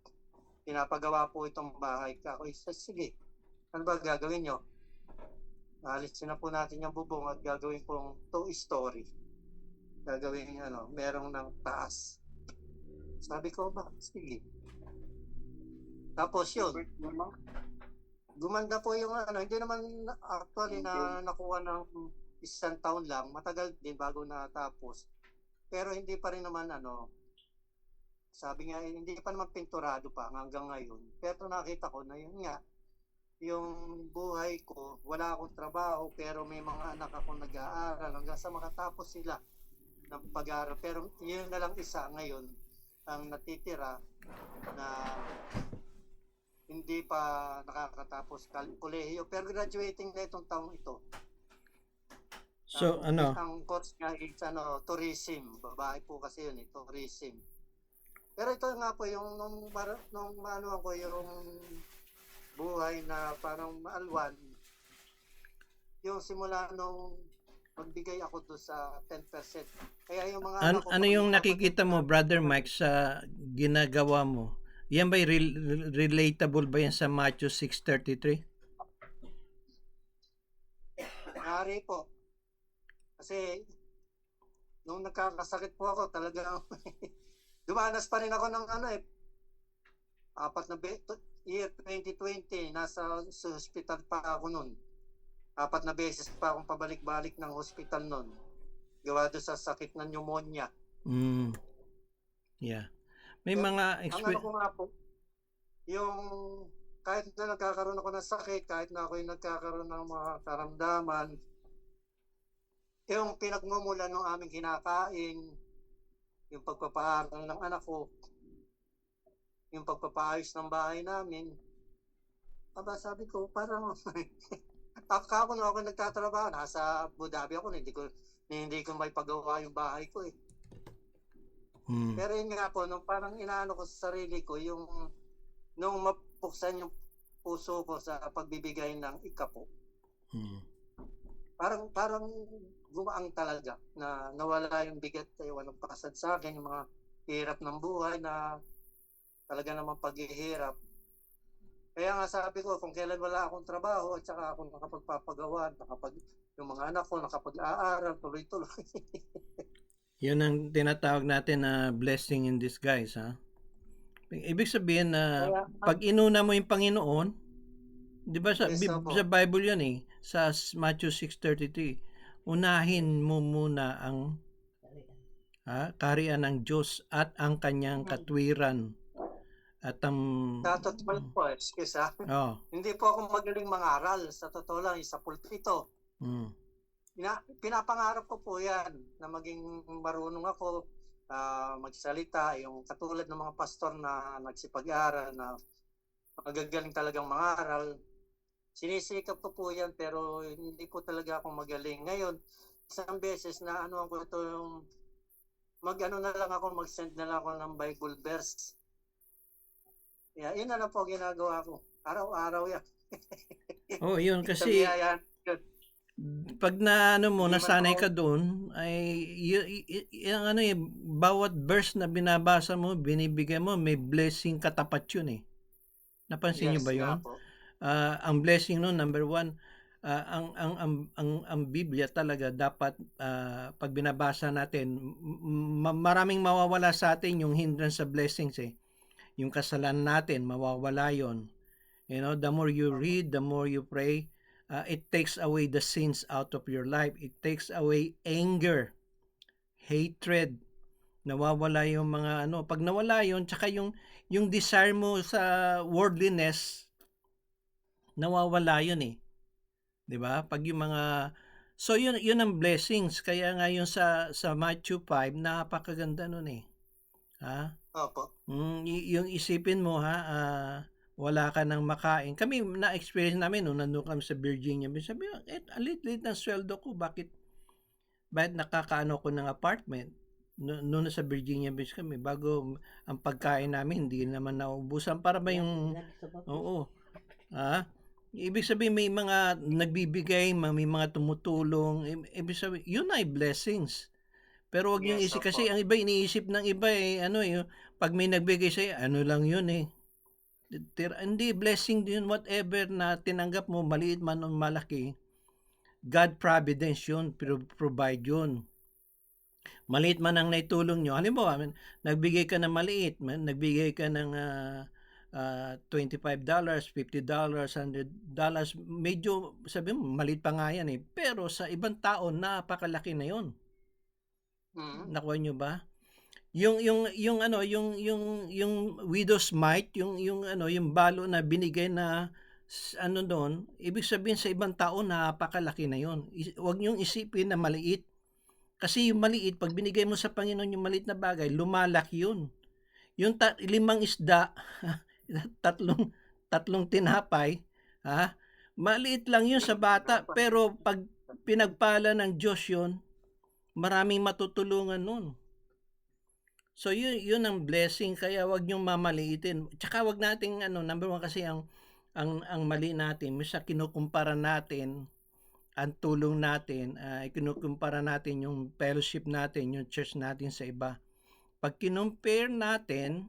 pinapagawa po itong bahay. Ako isa, sige, ano ba gagawin nyo? Alisin na po natin yung bubong at gagawin pong 2-story. Gagawin merong ng taas. Sabi ko ba, sige. Tapos yun, gumanda po yung hindi naman actually na nakuha ng 1 taon lang, matagal din bago natapos. Pero hindi pa rin naman sabi nga, hindi pa naman pinturado pa hanggang ngayon. Pero nakita ko na yun nga, yung buhay ko, wala akong trabaho, pero may mga anak akong nag-aaral hanggang sa makatapos sila ng pag-aaral. Pero yun na lang isa ngayon ang natitira na hindi pa nakakatapos kolehiyo. Pero graduating na itong taong ito. So, Ang course nga is tourism. Babae po kasi yun, tourism. Pero ito nga po yung nung ko yung buhay na parang maalwan. Yung simula nung magbigay ako doon sa 10%. Kaya yung mga anak ko, Ano pag yung nagpapatid nakikita mo, namin, Brother Mike, sa ginagawa mo? Yan ba relatable ba yan sa Matthew 6:33? maaari po. Kasi nung nagkakasakit po ako, talagang dumanas pa rin ako ng year 2020, sa hospital pa ako nun. 4 na beses pa akong pabalik-balik ng hospital nun. Gawa doon sa sakit ng pneumonia. Mm. Yeah. May Pero, mga Ang ano ko nga po, yung kahit na nagkakaroon ako ng sakit, kahit na ako yung nagkakaroon ng mga karamdaman, yung pinagmumulan ng aming kinakain, yung pagpapaaral ng anak ko, yung pagpapaayos ng bahay namin, sabi ko, parang ako na ako nagtatrabaho, nasa Abu Dhabi ako, hindi ko may pagawa yung bahay ko eh. Pero yun nga po, nung parang inaano ko sa sarili ko, nung mapuksan yung puso ko sa pagbibigay ng ikapo, parang gumaang talaga na nawala yung bigat, walang pasad sa akin, yung mga hirap ng buhay na talaga namang paghihirap. Kaya nga sabi ko, kung kailan wala akong trabaho at saka ako nakapagpapagawa, yung mga anak ko nakapag-aaral, tuloy-tuloy. Yun ang tinatawag natin na blessing in disguise, ha? Ibig sabihin na pag inuna mo yung Panginoon, di ba sa, Yes, opo. sa Bible yun eh, sa Matthew 6:33, unahin mo muna ang kaharian ng Diyos at ang kanyang katwiran. At ang... Sa totoo po, excuse ha. Oh. Hindi po ako magaling mangaral. Sa totoo lang, sa pulpito. Pinapangarap ko po yan na maging marunong ako magsalita, yung katulad ng mga pastor na nagsipag-aral, na magagaling talagang mangaral. Sinisikap ko po yan, pero hindi po talaga ako magaling. Ngayon, isang beses na ano ko ito, yung mag-send na lang ako ng Bible verse. Yeah, yun na lang po ginagawa ko. Araw-araw yan. Oh, yun kasi pag nasanay ka doon, ay yung bawat verse na binabasa mo, binibigay mo, may blessing katapat yun eh. Napansin niyo ba yun? Ang blessing no, number 1, ang Biblia talaga dapat pag binabasa natin, maraming mawawala sa atin yung hindrance sa blessings eh. Yung kasalanan natin, mawawala yon. You know, the more you read, the more you pray, it takes away the sins out of your life. It takes away anger, hatred. Nawawala yung mga pag nawala yon, tsaka yung desire mo sa worldliness, nawawala yun eh. 'Di ba? Pag yung mga yun ang blessings. Kaya nga yung sa Matthew 5, napakaganda nun eh. Ha? Opo. Yung isipin mo wala ka nang makain. Kami na-experience namin nung nandun kami sa Virginia. Sabi ko, alit-lit ng sweldo ko. Bakit nakakaano ko ng apartment? Noon sa Virginia Beach kami, bago ang pagkain namin, hindi naman naubusan. Para ba yung... Oo. Ibig sabihin may mga nagbibigay, may mga tumutulong. Ibig sabihin, yun ay blessings. Pero wag yung isip, kasi ang iba iniisip ng iba pag may nagbigay sa'yo, lang yun eh. Hindi, blessing din whatever na tinanggap mo, maliit man o malaki. God providence yun, provide yun. Maliit man ang naitulong nyo. Halimbawa, nagbigay ka ng maliit, nagbigay ka ng $25, $50, $100, medyo sabi mo, maliit pa nga yan eh. Pero sa ibang tao, napakalaki na yun. Nakuha nyo ba? Yung widow's mite, yung balo na binigay na doon, ibig sabihin sa ibang tao napakalaki na yon. Huwag niyong isipin na maliit. Kasi yung maliit, pag binigay mo sa Panginoon yung maliit na bagay, lumalaki yun. Yung 5 isda, tatlong tinapay, maliit lang yun sa bata, pero pag pinagpala ng Diyos yun, maraming matutulungan nun. So yun ang blessing, kaya wag niyong mamaliitin. Tsaka wag nating number 1 kasi ang mali natin, sa kinukumpara natin ang tulong natin, kinukumpara natin yung fellowship natin, yung church natin sa iba. Pag kinumpare natin,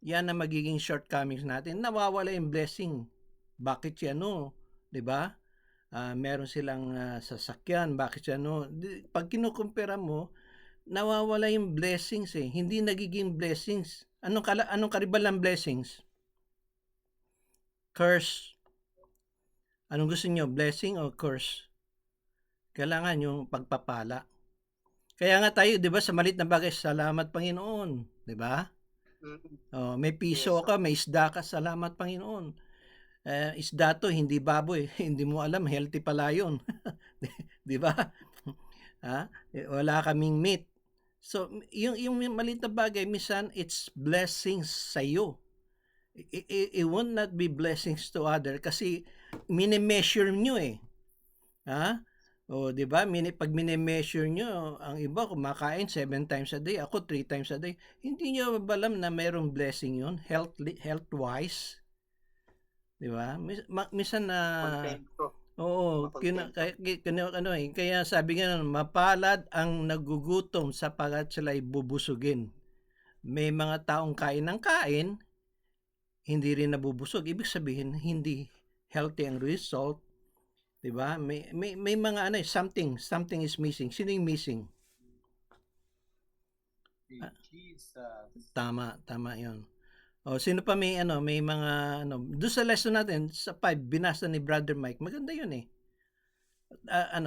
yan ang magiging shortcomings natin. Nawawala yung blessing. Bakit yan, no? 'Di ba? Meron silang sasakyan. Bakit yan, no? Pag kinukumpara mo, nawawala yung blessings eh. Hindi nagiging blessings. Anong karibal ng blessings? Curse. Anong gusto niyo? Blessing o curse? Kailangan yung pagpapala. Kaya nga tayo, 'di ba, sa maliit na bagay, salamat Panginoon, 'di ba? Oh, may piso Yes, ka, may isda ka, salamat Panginoon. Isda to, hindi baboy. Hindi mo alam, healthy pala yun. 'Di ba? Wala kaming meat. So, yung maliit na bagay, minsan, it's blessings sa iyo. It won't not be blessings to other kasi mini-measure nyo eh. O, di ba? Pag mini-measure nyo, ang iba kumakain 7 times a day, ako 3 times a day. Hindi nyo alam na mayroong blessing yun, health-wise. Di ba? Minsan na... Kontento. Oo, kaya sabi nga, mapalad ang nagugutom sapagkat sila'y bubusugin. May mga taong kain ng kain, hindi rin nabubusog. Ibig sabihin, hindi healthy ang result. 'Di ba? May mga something is missing. Sino yung missing? Jesus. Tama 'yon. O sino pa may mga doon sa lesson natin sa 5 binasa ni Brother Mike. Maganda 'yun eh.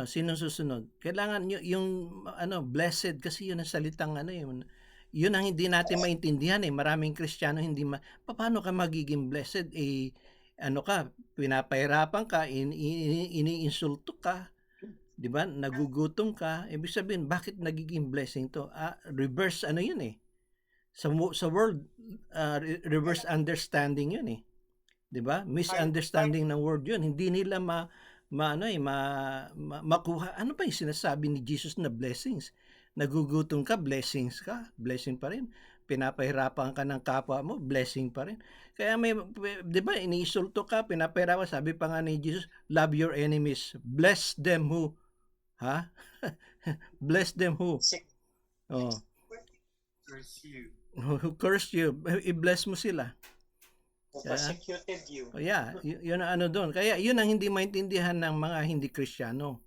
Sino susunod? Kailangan yung blessed kasi 'yun ang salitang yun ang hindi natin maintindihan eh. Maraming Kristiyano hindi paano ka magiging blessed pinapahirapan ka, iniinsulto ka, 'di ba? Nagugutom ka. Ibig sabihin, bakit nagiging blessing 'to? Reverse yun eh. Sa world, reverse understanding yun eh. 'Di ba? Misunderstanding ng word yun. Hindi nila makuha. Ano ba yung sinasabi ni Jesus na blessings? Nagugutom ka, blessings ka. Blessing pa rin. Pinapahirapan ka ng kapwa mo, blessing pa rin. Kaya 'di ba, iniisulto ka, pinapahirapan, sabi pa nga ni Jesus, love your enemies. Bless them who bless them who Curse you. who curse you. I-bless mo sila. Who persecuted you. Yeah, yun ang doon. Kaya yun ang hindi maintindihan ng mga hindi Kristiyano.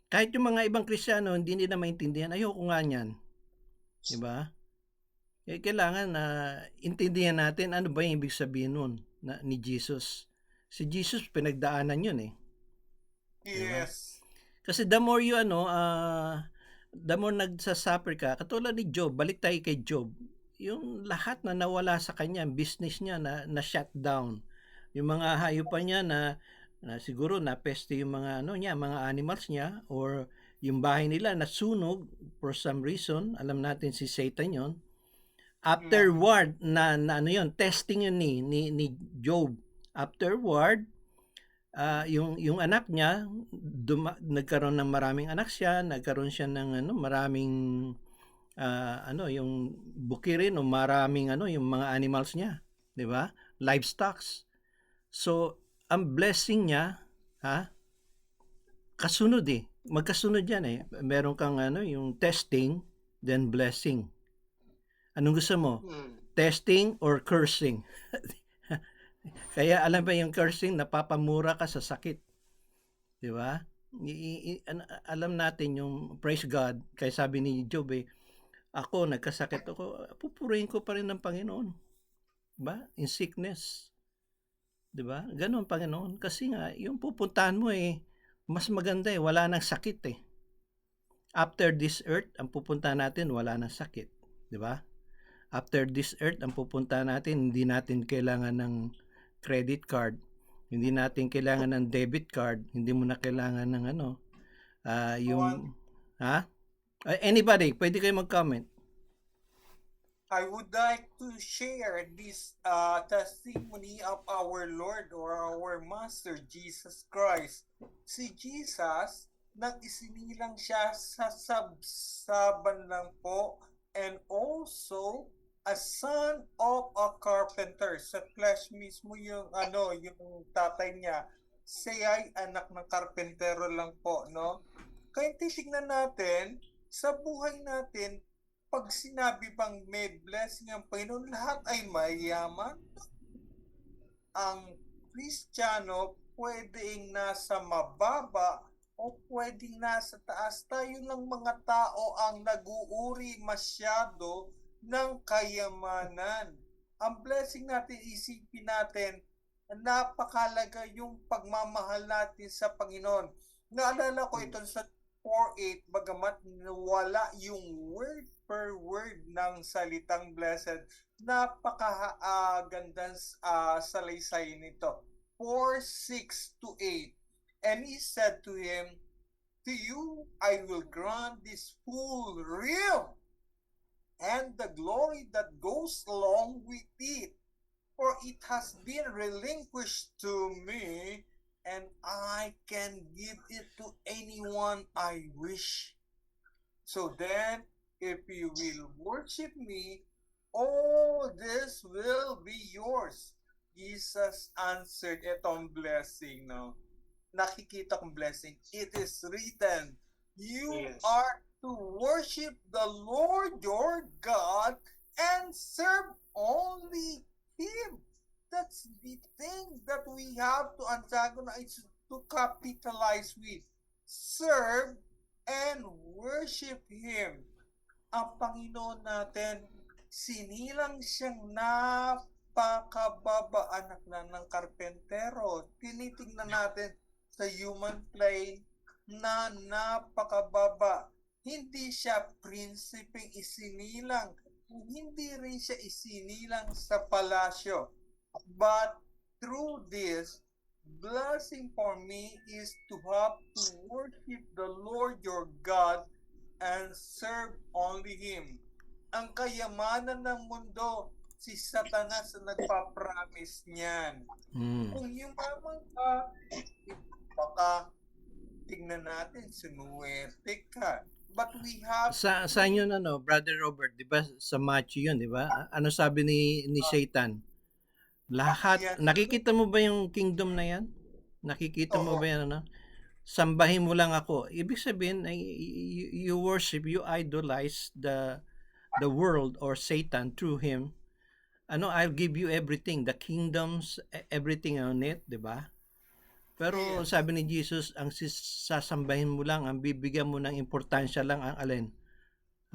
Kahit yung mga ibang Kristiyano, hindi nila maintindihan. Ayoko nga niyan. 'Di ba? Kailangan na intindihan natin ano ba yung ibig sabihin nun ni Jesus. Si Jesus, pinagdaanan yun eh. Yes. Kasi the more the more nagsasuffer ka, katulad ni Job, balik tayo kay Job, yung lahat na nawala sa kanya, business niya na shut down. Yung mga hayop niya na siguro napeste yung mga mga animals niya, or yung bahay nila nasunog for some reason, alam natin si Satan yon. Afterward yun, testing yun ni Job. Afterward, yung anak niya nagkaroon ng maraming anak siya, nagkaroon siya ng maraming yung bukirin o maraming yung mga animals niya, 'di ba? Livestocks. So, ang blessing niya, kasunod eh. Magkasunod yan eh. Meron kang yung testing, then blessing. Anong gusto mo? Testing or cursing? Kaya alam ba yung cursing, napapamura ka sa sakit. 'Di ba? Alam natin yung praise God, kaya sabi ni Job ako nagkasakit ako, pupurihin ko pa rin ng Panginoon. 'Di ba? In sickness. 'Di ba? Ganoon Panginoon kasi nga yung pupuntahan mo mas maganda wala nang sakit eh. After this earth, ang pupuntahan natin wala nang sakit, 'di ba? After this earth, ang pupuntahan natin, hindi natin kailangan ng credit card, hindi natin kailangan ng debit card, hindi mo na kailangan ng anybody, pwede kayo mag-comment. I would like to share this testimony of our Lord or our Master Jesus Christ. Si Jesus, nag-isinilang siya sa banlang po, and also a son of a carpenter. Sa flesh mismo yung yung tatay niya. siya ay anak ng karpentero lang po, no? Kaya titignan natin, sa buhay natin, pag sinabi bang may blessing ang Panginoon, lahat ay mayaman. Ang Kristiyano pwedeng nasa mababa o pwedeng nasa taas. Tayo ng mga tao ang nag-uuri masyado ng kayamanan. Ang blessing natin, isipin natin, napakalaga yung pagmamahal natin sa Panginoon. Naalala ko ito sa 4:8, bagamat wala yung word per word ng salitang blessed, napakagandang salaysay nito. 4:6-8. And he said to him, to you I will grant this full realm and the glory that goes along with it. For it has been relinquished to me, and I can give it to anyone I wish. So then, if you will worship me, all this will be yours. Jesus answered, etong blessing, no? Nakikita kong blessing. It is written, you Yes. are to worship the Lord your God and serve only Him. That's the thing that we have to antagonize, to capitalize with. Serve and worship Him. Ang Panginoon natin, sinilang siyang napakababa, anak lang ng karpentero. Tinitingnan natin sa human plane na napakababa. Hindi siya prinsipeng isinilang. Hindi rin siya isinilang sa palasyo. But through this, blessing for me is to have to worship the Lord your God and serve only Him. Ang kayamanan ng mundo, si Satanas ang nagpa-promise niyan. Mm. Kung yumaman ka, baka tingnan natin, sinuwerte ka. But we have Saan yun ano, Brother Robert, 'di ba? Sa Matthew 'yun, 'di ba? Ano sabi ni Satan? Lahat, Yes. nakikita mo ba yung kingdom na 'yan? Nakikita mo Oo. ba 'yan ano? Sambahin mo lang ako. Ibig sabihin ay you worship, you idolize the world or Satan through him. Ano, I'll give you everything, the kingdoms, everything on it, 'di ba? Pero Yes. sabi ni Jesus, ang sasambahin mo lang, ang bibigyan mo ng importansya lang ang alin?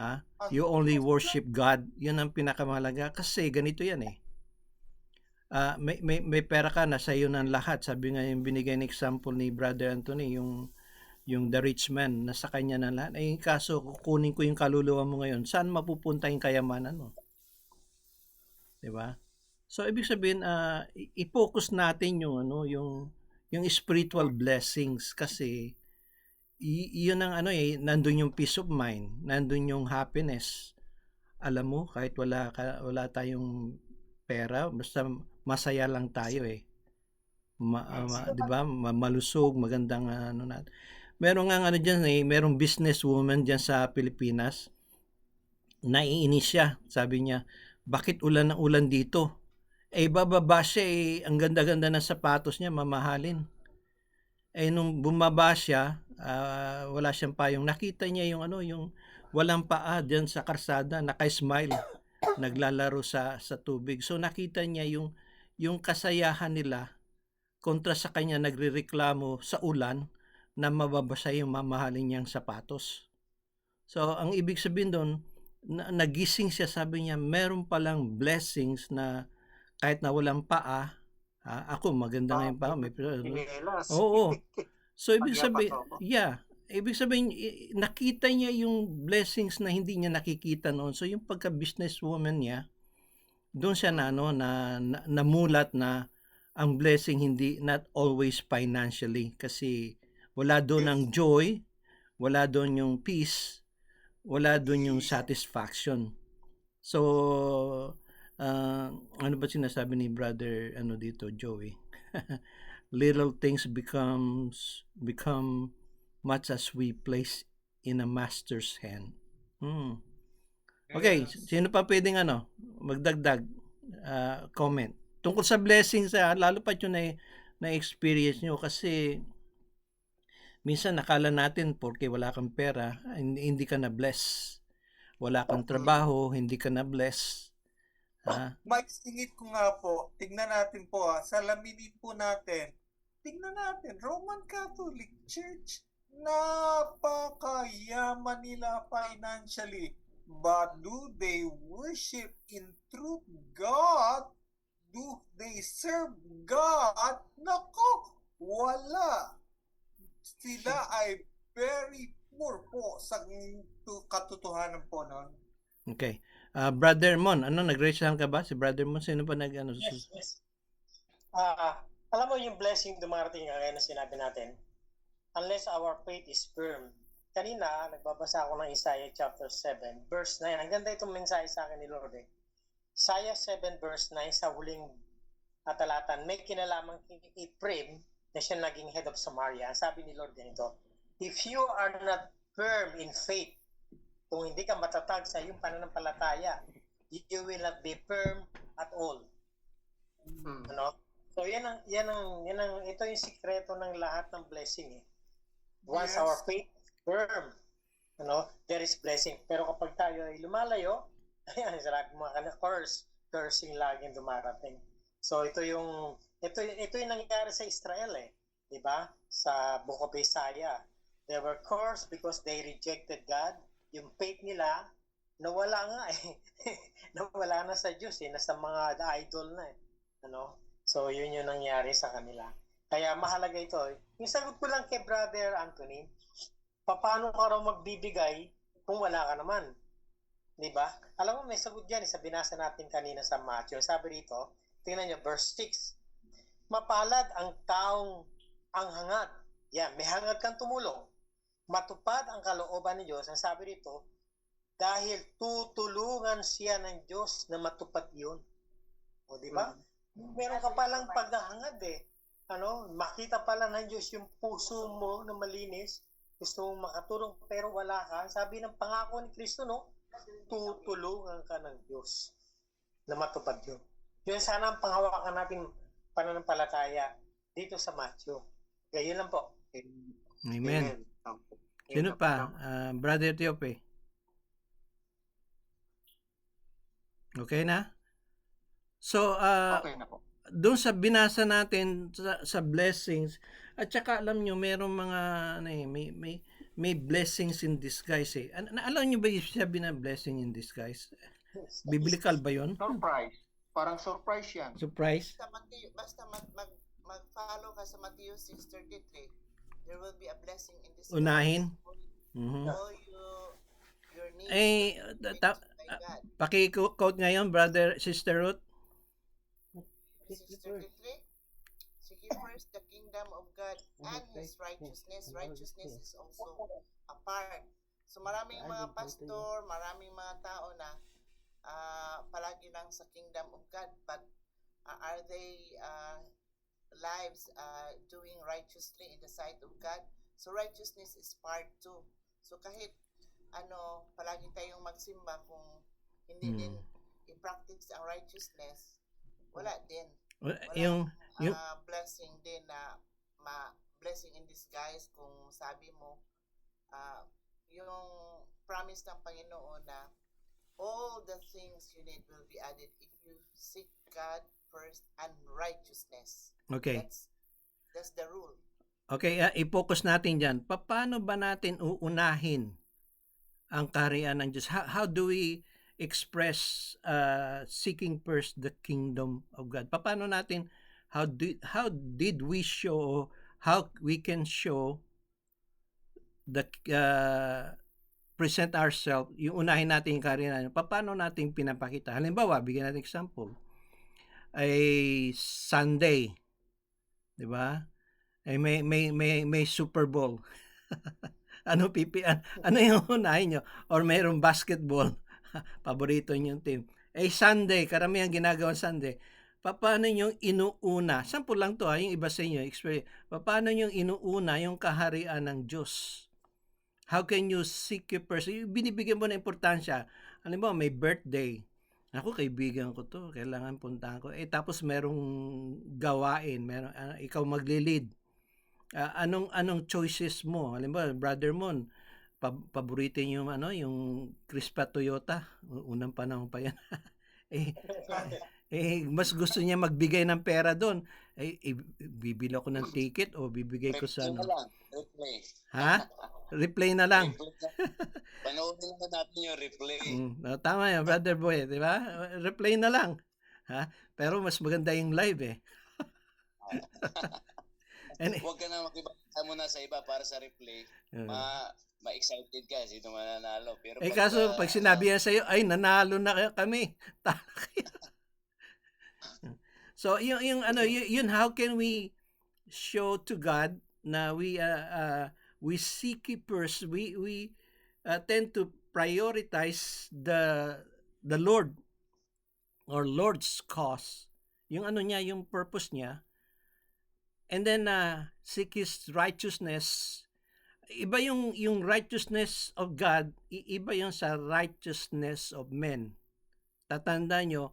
Ha? You only worship God. Yun ang pinakamahalaga. Kasi ganito yan eh. May pera ka, nasa iyo ng lahat. Sabi nga yung binigay ng example ni Brother Anthony, yung the rich man, nasa kanya na lahat. Ay, kaso, kukunin ko yung kaluluwa mo ngayon. Saan mapupunta yung kayamanan mo? Diba? So, ibig sabihin, i-focus natin yung, ano, yung spiritual blessings kasi yun ang ano eh, nandun yung peace of mind, nandun yung happiness. Alam mo, kahit wala tayong pera, basta masaya lang tayo eh. 'Di ba? Malusog, magandang ano na. Meron nga ano diyan eh, merong businesswoman diyan sa Pilipinas. Naiinis siya, sabi niya, bakit ulan ng ulan dito? Eh bababa siya eh, ang ganda-ganda ng sapatos niya, mamahalin. Eh nung bumaba siya, wala siyang payong. Nakita niya yung ano, yung walang paa diyan sa karsada, naka-smile, naglalaro sa tubig. So nakita niya yung kasayahan nila kontra sa kanya nagrereklamo sa ulan na mababasa yung mamahalin niyang sapatos. So ang ibig sabihin doon, nagising siya, sabi niya, meron palang blessings na kahit na walang paa, ako maganda nga yung paa. Pinelas. Oo. So ibig Pagyapak sabihin, ako. ibig sabihin, nakita niya yung blessings na hindi niya nakikita noon. So yung pagka-businesswoman niya, doon siya namulat na ang blessing hindi, not always financially. Kasi wala doon ang joy, wala doon yung peace, wala doon yung satisfaction. So, ano ba sinasabi ni Brother dito, Joey? Little things become much as we place in a master's hand. Okay, sino pa pwedeng magdagdag comment tungkol sa blessings, lalo pa yun na experience nyo? Kasi minsan nakala natin porque wala kang pera, hindi ka na bless. Wala kang trabaho, hindi ka na bless. Ha? Maisingit ko nga po, tignan natin po salaminin po natin. Tignan natin, Roman Catholic Church, napakayaman nila financially. But do they worship in truth God? Do they serve God? Nako, wala. Sila ay very poor po sa katotohanan po nun. Okay. Brother Mon, nag-raise hand ka ba? Si Brother Mon, sino ba nag-ano? Yes, yes. Alam mo yung blessing dumarating kaya na sinabi natin, unless our faith is firm. Kanina, nagbabasa ako ng Isaiah chapter 7, verse 9. Ang ganda itong mensahe sa akin ni Lord eh. Isaiah 7 verse 9 sa huling talatan, may kinalaman kay Ephraim na siya naging head of Samaria. Ang sabi ni Lord ganito, if you are not firm in faith, kung hindi ka matatag sa iyong pananampalataya, you will not be firm at all. Ano? So yan ang ito yung sikreto ng lahat ng blessing eh. Once Yes. our faith is firm, there is blessing. Pero kapag tayo ay lumalayo, ayan, sabi mo ka na cursing laging dumarating. So ito yung nangyayari sa Israel eh, 'di ba? Sa Book of Isaiah. They were cursed because they rejected God. Yung faith nila nawala nga eh. Nawala na sa Diyos eh, nasa mga idol na eh. So yun yung nangyari sa kanila. Kaya mahalaga ito. Yung sagot ko lang kay Brother Anthony, paano ka raw magbibigay kung wala ka naman? Di ba? Alam mo, may sagot dyan. Sa binasa natin kanina sa Matthew. Sabi rito, tingnan nyo, verse 6. Mapalad ang taong ang hangad. Yan, may hangad kang tumulong. Matupad ang kalooban ng Diyos. Ang sabi rito, dahil tutulungan siya ng Diyos na matupad yun. O di ba? Meron ka palang paghahangad eh. Makita pala ng Diyos yung puso mo na malinis, gusto mong makatulong pero wala ka. Sabi ng pangako ni Kristo, tutulungan ka ng Diyos na matupad yun. Yun sana ang panghawakan natin pananampalataya dito sa Matthew. Kaya yun lang po. Amen. Sino pa? Brother Tiope. Okay na? So, Okay na po. doon sa binasa natin sa blessings, at saka alam nyo, merong mga, may blessings in disguise eh. Alam nyo ba yung sabi na blessing in disguise? Biblical ba yun? Surprise. Parang surprise yan. Surprise? Basta mag-follow ka sa Matthew 6:33, there will be a blessing in this. Unahin? Mhm. All your needs Eh, will be met by God. paki-quote ngayon, brother, sister Ruth. 6:33, seek ye first the kingdom of God and His righteousness. Righteousness is also a part. So maraming mga pastor, maraming mga tao na palagi lang sa kingdom of God, but are they lives doing righteously in the sight of God? So righteousness is part too. So kahit palagi tayong magsimba, kung hindi din i-practice ang righteousness, wala din. Yung Blessing din na blessing in disguise. Kung sabi mo, yung promise ng Panginoon na all the things you need will be added if you seek God first and righteousness. okay. That's the rule. Okay, i-focus natin dyan. Paano ba natin uunahin ang kaharian ng Diyos? How do we express seeking first the kingdom of God? Paano natin, how did we show, how we can show the present ourselves, yung unahin natin yung kaharian, paano natin pinapakita? Halimbawa, bigyan natin example, ay Sunday, di ba? Ay may Super Bowl. Ano yung unahin nyo? Or mayroong basketball, paborito nyo yung team. Sunday, karamihan ginagawa Sunday. Paano nyo inuuna? Sample lang to, yung iba sa inyo, experience. Paano nyo inuuna yung kaharian ng Diyos? How can you seek your person? Binibigyan mo na importansya. Alam mo, may birthday. Ako, kaibigan ko to, kailangan puntahan ko. Tapos merong gawain, ikaw magle-lead. Anong choices mo? Halimbawa, brother Mon, paboritin yung yung Crispa Toyota. Unang panahon pa yan. eh, mas gusto niya magbigay ng pera doon. Bibili ako ng ticket o bibigay ko sa Replay na lang. Replay. Ha? Replay na lang. Panoorin na natin yung replay. Tama yan, brother boy, di ba? Replay na lang. Ha? Pero mas maganda yung live eh. Huwag ka na makibasa mo na sa iba para sa replay. Ma-excited ka sino mananalo. Pero kaso pag sinabi yan sa'yo, ay nanalo na kami. So yung how can we show to God na we seek first, we tend to prioritize the Lord or Lord's cause. Yung niya, yung purpose niya. And then seek His righteousness. Iba yung righteousness of God, iba yung sa righteousness of men. Tatandaan nyo,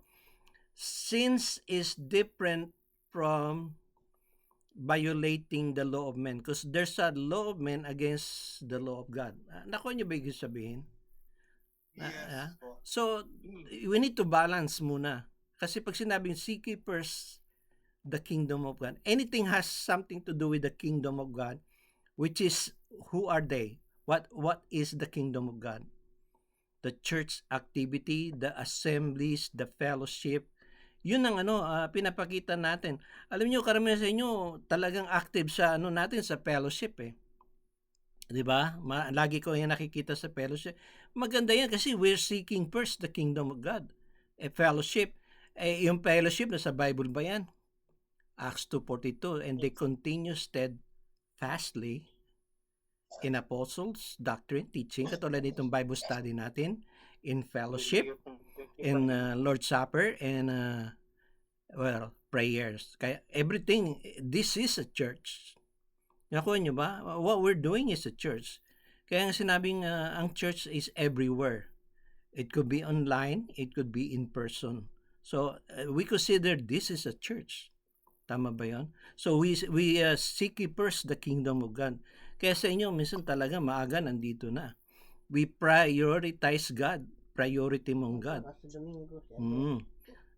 sins is different from violating the law of men, because there's a law of men against the law of God. Nakuha nyo ba yung sabihin? Yes po. So, we need to balance muna. Kasi pag sinabing seek ye first the kingdom of God, anything has something to do with the kingdom of God, which is, who are they? What is the kingdom of God? The church activity, the assemblies, the fellowship. Yun ang pinapakita natin. Alam niyo, karamihan sa inyo talagang active sa natin sa fellowship eh. 'Di ba? Lagi ko 'yan nakikita sa fellowship. Maganda 'yan kasi we're seeking first the kingdom of God. Fellowship, yung fellowship na sa Bible ba 'yan? Acts 2:42, and they continue steadfastly in apostles, doctrine, teaching, katulad nitong Bible study natin, in fellowship, in Lord's Supper, and prayers. Kaya everything, this is a church. Nakuha nyo ba? What we're doing is a church. Kaya nga sinabing ang church is everywhere. It could be online, it could be in person. So we consider this is a church. Tama ba yun? So we seek first the kingdom of God. Kaya sa inyo, minsan talaga maaga nandito na. We prioritize God. Priority mong God.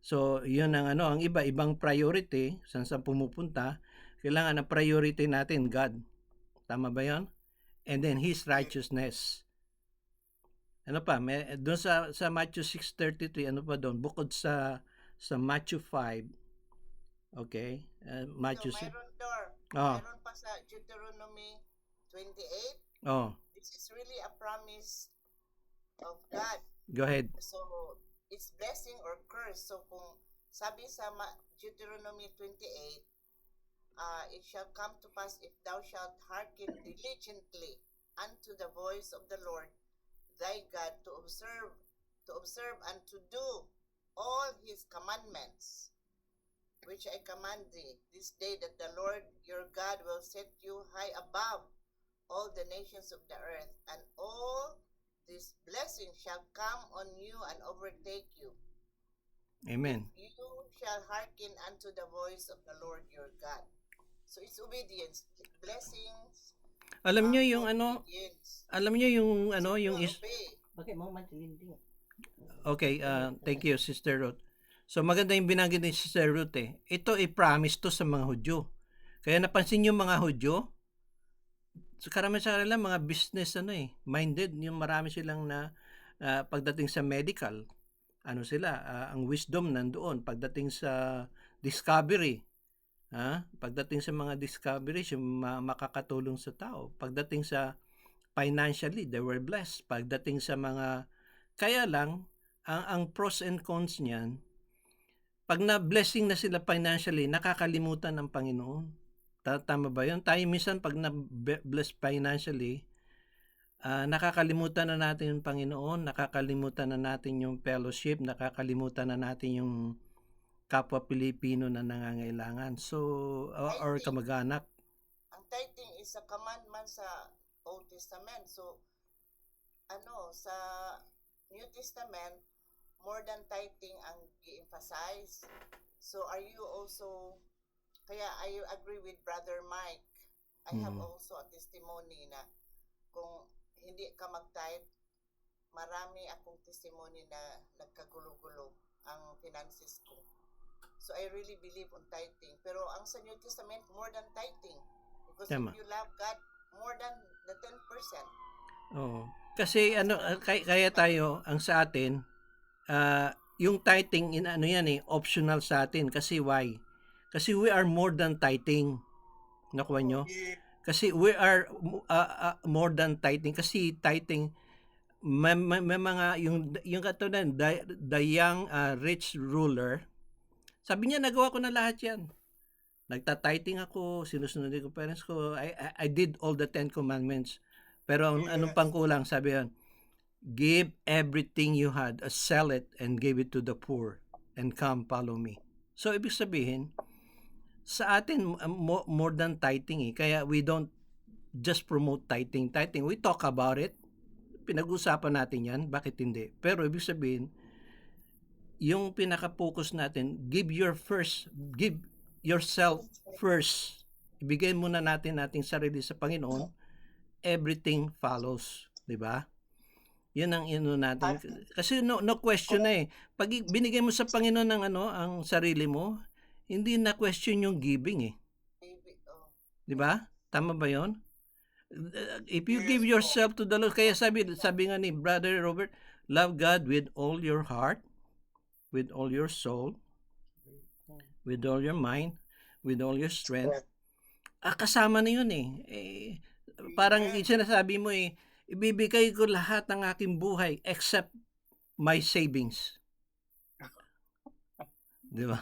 So, yun ang iba-ibang priority, saan pumupunta, kailangan na priority natin God. Tama ba yun? And then His righteousness. Ano pa? Doon sa Matthew 6:33, ano pa doon? Bukod sa Matthew 5. Okay? Matthew 6. Mayroon pa sa Deuteronomy 28. This is really a promise of God. Go ahead. So, it's blessing or curse. So, kung sabi sa Deuteronomy 28, it shall come to pass if thou shalt hearken diligently unto the voice of the Lord thy God to observe and to do all His commandments, which I command thee this day, that the Lord your God will set you high above all the nations of the earth, and all this blessing shall come on you and overtake you. Amen. You shall hearken unto the voice of the Lord your God. So it's obedience, blessings. Alam niyo yung Okay, thank you, Sister Ruth. So maganda yung binanggit ni Sister Ruth eh. Ito i-promise to sa mga Hudyo. Kaya napansin niyo mga Hudyo, so karamihan sa kanila mga business minded, yung marami silang na pagdating sa medical, ang wisdom nandoon. Pagdating sa discovery, pagdating sa mga discoveries, yung makakatulong sa tao. Pagdating sa financially, they were blessed. Pagdating sa mga, kaya lang, ang pros and cons niyan, pag na-blessing na sila financially, nakakalimutan ng Panginoon. Tama ba yun? Tayo minsan pag na-bless financially, nakakalimutan na natin yung Panginoon, nakakalimutan na natin yung fellowship, nakakalimutan na natin yung kapwa Pilipino na nangangailangan. So, or kamag-anak. Ang tithing is a commandment sa Old Testament. So, sa New Testament, more than tithing ang i-emphasize. So are you also, kaya I agree with Brother Mike. I have also a testimony na kung hindi ka mag-tithe, marami akong testimony na nagkagulo-gulo ang finances ko. So I really believe on tithing. Pero ang sa New Testament, more than tithing. Because Tama. if you love God, more than the 10%. Oo. Kasi ano kaya tayo ang sa atin yung tithing ano yan optional sa atin kasi why? Kasi we are more than tithing. Nakuha nyo? Kasi we are more than tithing kasi tithing may mga yung katulad the young rich ruler. Sabi niya nagawa ko na lahat 'yan. Nagta-tithing ako, sinusunod ko parents ko. I did all the 10 commandments. Pero anong pang kulang? Sabi yan, give everything you had, sell it and give it to the poor and come follow me. So ibig sabihin, sa atin more than tithing kaya we don't just promote tithing. We talk about it. Pinag-usapan natin yan, bakit hindi? Pero ibig sabihin, yung pinaka-focus natin, give yourself first. Ibigay muna natin ating sarili sa Panginoon, everything follows, di ba? Yan ang natin. Kasi no question na Pag binigay mo sa Panginoon ng ang sarili mo, hindi na question yung giving Di ba? Tama ba 'yon? If you give yourself to the Lord, kaya sabi nga ni Brother Robert, love God with all your heart, with all your soul, with all your mind, with all your strength. Kasama na 'yun parang sinasabi mo ibibigay ko lahat ng aking buhay except my savings. Di ba?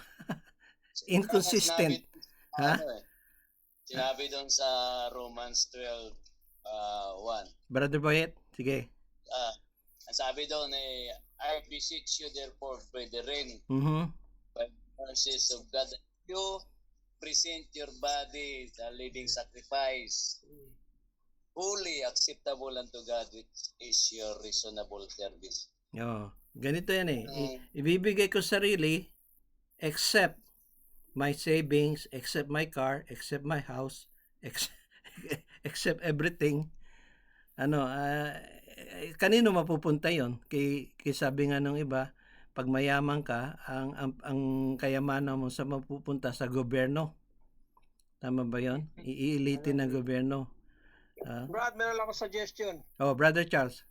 Inconsistent. Sinabi doon sa Romans 12, 1. Brother Boyet, sige. Ang sabi doon I beseech you therefore, brethren, by the mercies of God, that you present your body a living sacrifice, holy, acceptable unto God, which is your reasonable service. Ganito yan ibibigay ko sarili except my savings, except my car, except my house, except everything. Kanino mapupunta yon? Kay sabi nga nung iba, pag mayaman ka, ang kayamanan mo sa mapupunta sa gobyerno. Tama ba yon? Iilitin ng gobyerno. Brad, meron lang akong suggestion. Brother Charles.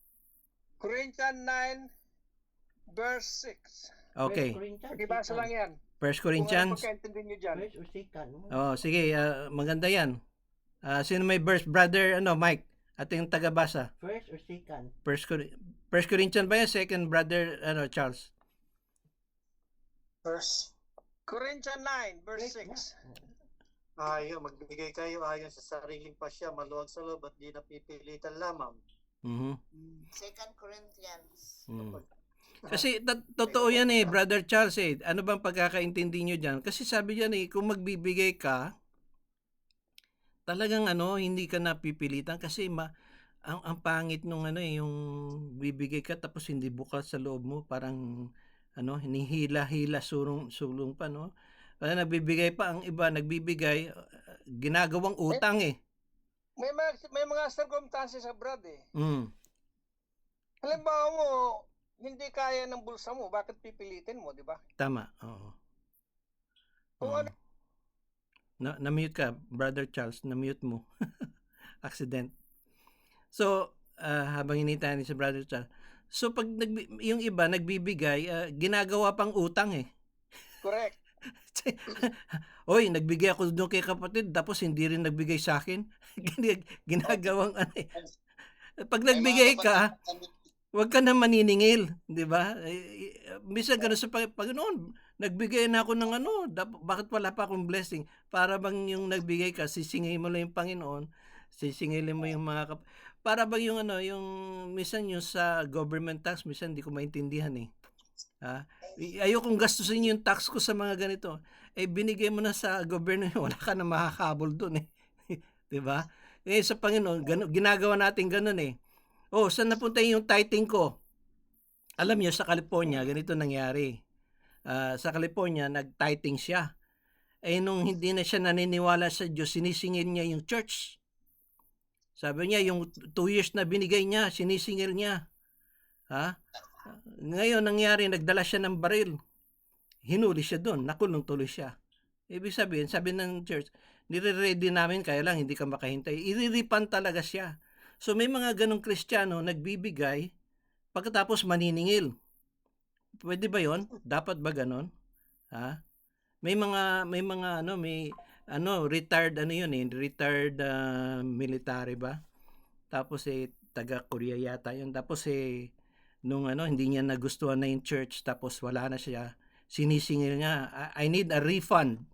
Corinthians 9 verse 6. Okay. Pakibasa lang yan. 1 Corinthians. Kung pagkaintindi nyo dyan. Sige, maganda yan. Sino may verse? Brother, Mike, ating tagabasa. First or second? 1 Corinthians ba yan? Second, Brother, Charles? First. Corinthians 9 verse 6. Magbigay kayo ayon sa sariling pasya, maluwag sa loob at di napipilitan lamang. 2 Corinthians. Kasi totoo yan Brother Charles Ano bang pagkakaintindi nyo dyan? Kasi sabi dyan kung magbibigay ka, talagang hindi ka napipilitan kasi ang pangit nung yung bibigay ka tapos hindi bukas sa loob mo, parang hinihila-hila sulong pa Kaya nagbibigay pa ang iba, nagbibigay ginagawang utang May mga circumstances sa Brad Halimbawa mo, hindi kaya ng bulsa mo, bakit pipilitin mo, di ba? Tama, oo. Na-mute ka, Brother Charles, na-mute mo. Accident. So, habang hinitahan ni si Brother Charles, so pag yung iba nagbibigay, ginagawa pang utang Correct. Oy, nagbigay ako doon kay kapatid tapos hindi rin nagbigay sa akin. Ginagawang Pag nagbigay ka, wag ka na maniningil, di ba? Minsan gano'n sa Panginoon, nagbigay na ako ng bakit wala pa akong blessing? Para bang yung nagbigay ka, sisingilin mo lang yung Panginoon, sisingilin mo yung para bang yung yung minsan yung sa government tax, minsan hindi ko maintindihan ayokong gastusin yung tax ko sa mga ganito. Binigay mo na sa gobyerno, wala ka na makakabol doon di ba? Sa Panginoon, ginagawa natin ganun saan napunta yung tithing ko? Alam niyo sa California, ganito nangyari. Sa California, nag-tithing siya. Nung hindi na siya naniniwala sa Diyos, sinisingil niya yung church. Sabi niya, yung 2 years na binigay niya, sinisingil niya. Ha? Ngayon, nangyari, nagdala siya ng baril. Hinuli siya doon, nakulong tuloy siya. Ibig sabihin, sabi ng church, nire-ready namin, kaya lang hindi ka makahintay. Iriripan talaga siya. So may mga ganong Kristiyano nagbibigay, pagkatapos maniningil. Pwede ba 'yon? Dapat ba ganon? Ha? May retired retired military ba? Tapos taga Korea yata 'yun. Tapos nung hindi niya nagustuhan na yung church, tapos wala na siya, sinisingil niya, I need a refund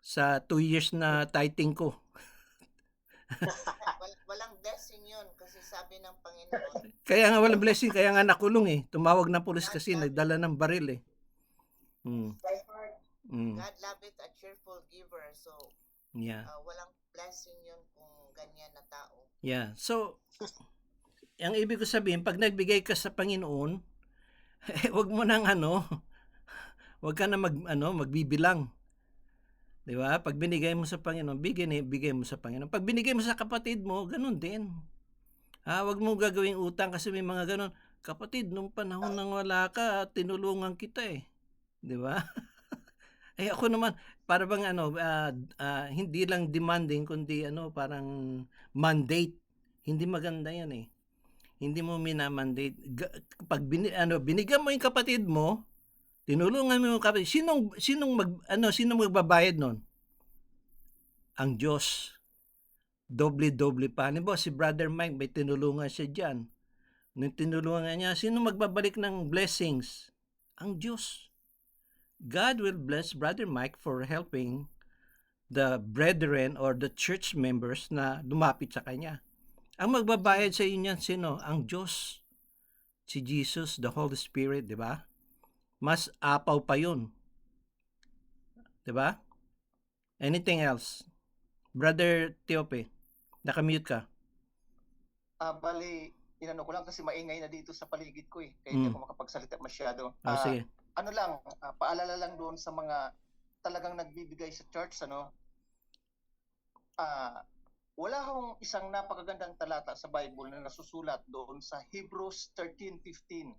sa 2 years na tithing ko. Walang blessing yun kasi sabi ng Panginoon. Kaya nga walang blessing, kaya nga nakulong Tumawag na pulis kasi nagdala ng baril God loveth a cheerful giver. So, Yeah. Walang blessing yun kung ganyan na tao. Yeah. So, ang ibig ko sabihin, pag nagbigay ka sa Panginoon, wag mo nang wag ka na magbibilang. 'Di ba? Pag binigay mo sa Panginoon, bigay mo sa Panginoon. Pag binigay mo sa kapatid mo, ganun din. Wag mo gagawing utang kasi may mga ganun. Kapatid, nung panahon nang wala ka, tinulungan kita 'Di ba? Ako naman, para bang hindi lang demanding, kundi parang mandate. Hindi maganda 'yan Hindi mo minamandate. Pag binigyan mo yung kapatid mo, tinulungan mo yung kapatid, sinong magbabayad nun? Ang Diyos. Doble-doble pa. Halimbawa, si Brother Mike, may tinulungan siya dyan. Nung tinulungan niya, sino magbabalik ng blessings? Ang Diyos. God will bless Brother Mike for helping the brethren or the church members na lumapit sa kanya. Ang magbabayad sa inyo niyan, sino? Ang Diyos. Si Jesus, the Holy Spirit, di ba? Mas apaw pa yun. Di ba? Anything else? Brother Teope, nakamute ka. Bali, inano ko lang kasi maingay na dito sa paligid ko Kaya hindi ako makapagsalita masyado. Sige. Paalala lang doon sa mga talagang nagbibigay sa church, wala akong isang napakagandang talata sa Bible na nasusulat doon sa Hebrews 13:15.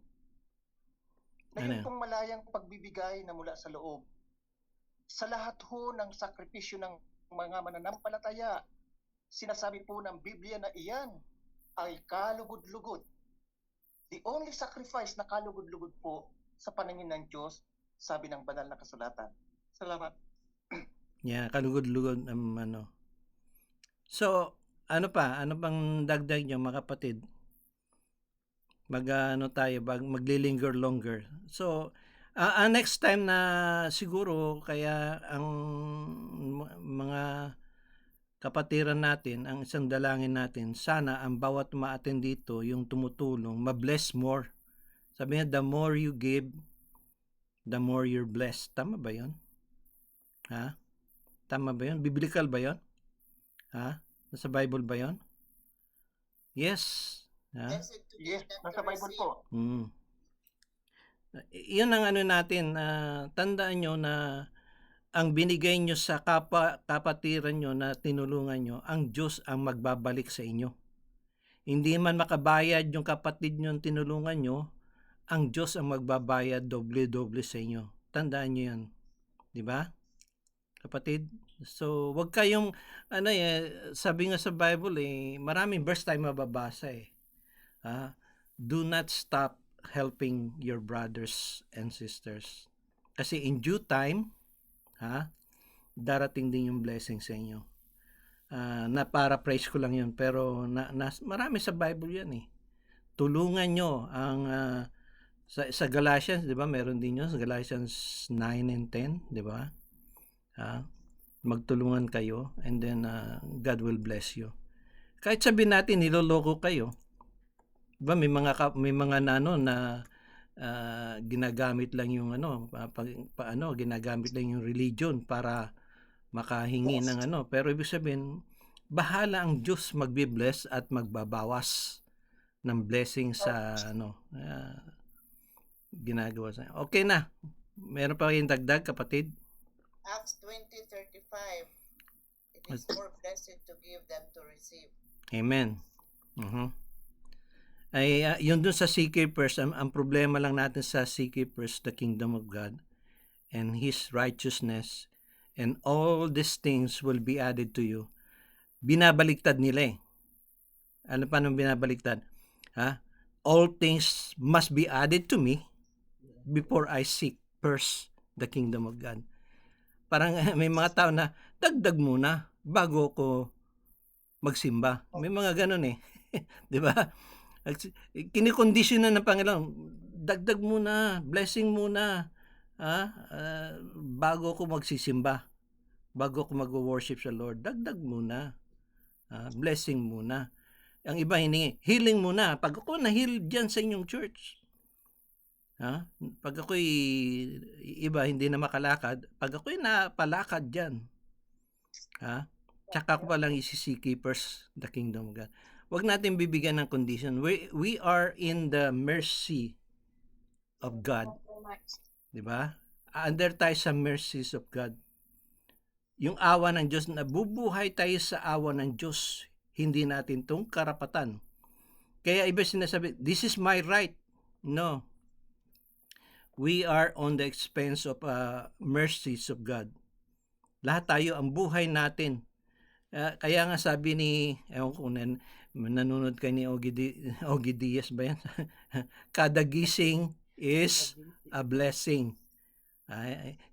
Na yung pong malayang pagbibigay na mula sa loob. Sa lahat ho ng sakripisyo ng mga mananampalataya, sinasabi po ng Biblia na iyan ay kalugod-lugod. The only sacrifice na kalugod-lugod po sa paningin ng Diyos, sabi ng banal na kasulatan. Salamat. Yeah, kalugod-lugod So, ano pang dagdag nyo mga kapatid? Maglilinger longer. So, next time na siguro, kaya ang mga kapatiran natin, ang isang dalangin natin, sana ang bawat ma-attend dito, yung tumutulong, ma-bless more. Sabi niya, the more you give, the more you're blessed. Tama ba yun? Tama ba yun? Biblical ba yun? Nasa Bible ba yun? Yes. Yes, nasa Bible po. Yun ang natin, tandaan nyo na ang binigay nyo sa kapatiran nyo na tinulungan nyo, ang Diyos ang magbabalik sa inyo. Hindi man makabayad yung kapatid nyo tinulungan nyo, ang Diyos ang magbabayad doble-doble sa inyo. Tandaan nyo yan. Di ba? Kapatid? So, wag kayong, sabi nga sa Bible, maraming verse tayo mababasa do not stop helping your brothers and sisters. Kasi in due time, darating din yung blessing sa inyo. Na-paraphrase ko lang yun, pero marami sa Bible yan Tulungan nyo ang, sa Galatians, di ba, meron din yun, sa Galatians 9 and 10, di ba? Magtulungan kayo, and then God will bless you. Kahit sabihin natin, niloloko kayo, diba, may mga na ginagamit lang yung ginagamit lang yung religion para makahingi ng pero ibig sabihin bahala ang Diyos magbi-bless at magbabawas ng blessing sa ginagawa sa okay na. Meron pa kayong dagdag, kapatid? Acts 20:35. It is more blessed to give than to receive. Amen. Ay yun dun sa seek ye first, ang problema lang natin sa seek ye first the kingdom of God and His righteousness, and all these things will be added to you. Binabaliktad nila eh. Ano pa nung binabaliktad? Ha? All things must be added to me before I seek first the kingdom of God. Parang may mga tao na dagdag muna bago ko magsimba. May mga ganun eh. 'Di ba? Kinikondisyon na ng Panginoon, dagdag muna, blessing muna, bago ko magsisimba, bago ko mag-worship sa Lord, dagdag muna, blessing muna. Ang iba hiningi, healing muna. Pag ako na-heal dyan sa inyong church, pag ako'y iba hindi na makalakad, pag ako'y napalakad dyan, tsaka ko palang isisiki first the kingdom of God. Huwag natin bibigyan ng condition. We are in the mercy of God. Diba? Under tayo sa mercies of God. Yung awa ng Diyos, nabubuhay tayo sa awa ng Diyos. Hindi natin tong karapatan. Kaya iba sinasabi, this is my right. No. We are on the expense of mercies of God. Lahat tayo, ang buhay natin. Kaya nga sabi ni, ewan ko, nanonood kay ni Ogie Diaz ba yan? Kada gising is a blessing.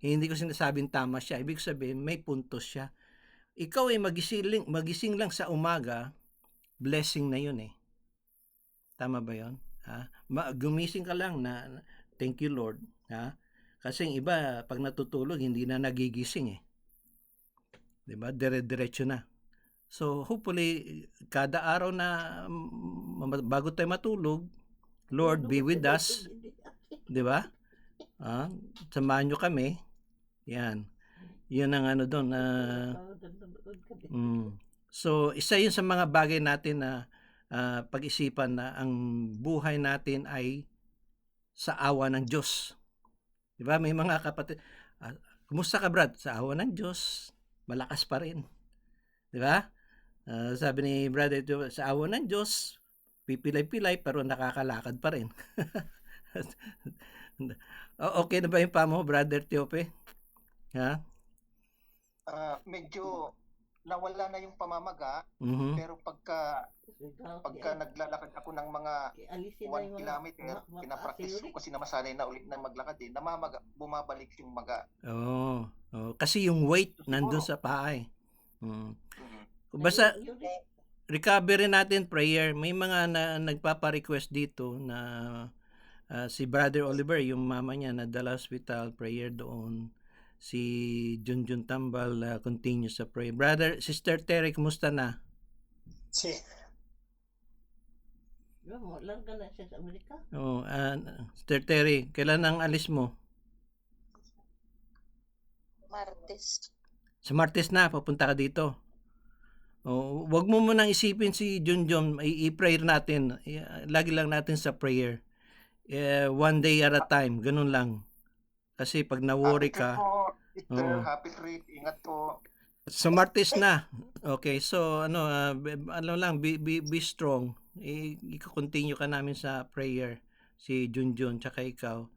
Hindi ko sinasabing tama siya. Ibig sabihin, may puntos siya. Ikaw ay magising lang sa umaga, blessing na yun eh. Tama ba yun? Gumising ka lang na thank you Lord. Kasi yung iba, pag natutulog, hindi na nagigising eh. Diba? Dire-diretso na. So, hopefully, kada araw na bago tayo matulog, Lord, be with us. Diba? Samahan nyo kami. Yan. Yun ang ano doon. So, isa yun sa mga bagay natin na pag-isipan na ang buhay natin ay sa awa ng Diyos. Diba? May mga kapatid, kumusta ka Brad? Sa awa ng Diyos, malakas pa rin. Diba? Sabi ni Brother, sa awa ng Diyos, pipilay-pilay pero nakakalakad pa rin. Okay na ba yung pa mo, Brother Tiope? Medyo nawala na yung pamamaga, pero pagka naglalakad ako ng mga 1 kilometer, pinapractice ko kasi na masanay na ulit na maglakad din, bumabalik yung maga. Kasi yung weight nandun sa paa eh. Basta recovery natin, prayer. May mga nagpapa-request dito na si Brother Oliver, yung mama niya nadala hospital, prayer doon. Si Junjun Tambal continue sa prayer. Sister Terry, kumusta na? Lang ka na siya sa Amerika? Sister Terry, kailan ang alis mo? Martes. Sa Martes na, papunta ka dito. Wag mo munang isipin si Junjun, i-pray natin. Lagi lang natin sa prayer. One day at a time, ganun lang. Kasi pag na-worry ka, happy trip, ingat po. Sa Martes na. Okay, so lang, be strong. I-continue ka namin sa prayer. Si Junjun, tsaka ikaw.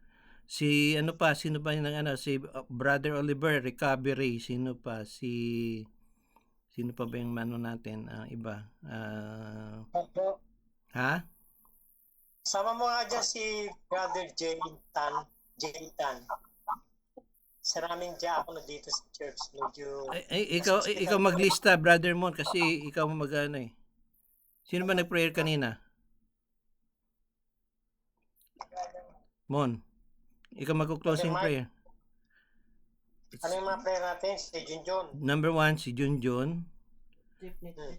Sino ba yung si Brother Oliver, recovery. Sino pa ba yung natin? Iba. Sama mo nga dyan si Brother Jay Tan. Saraming dyan ako na dito sa church. Ikaw maglista, Brother Mon, kasi ikaw magano eh. Sino ba nag-prayer kanina? Mon, ikaw mag-closing prayer. Ano yung mga prayer natin? Si Junjun. Number 1, si Junjun.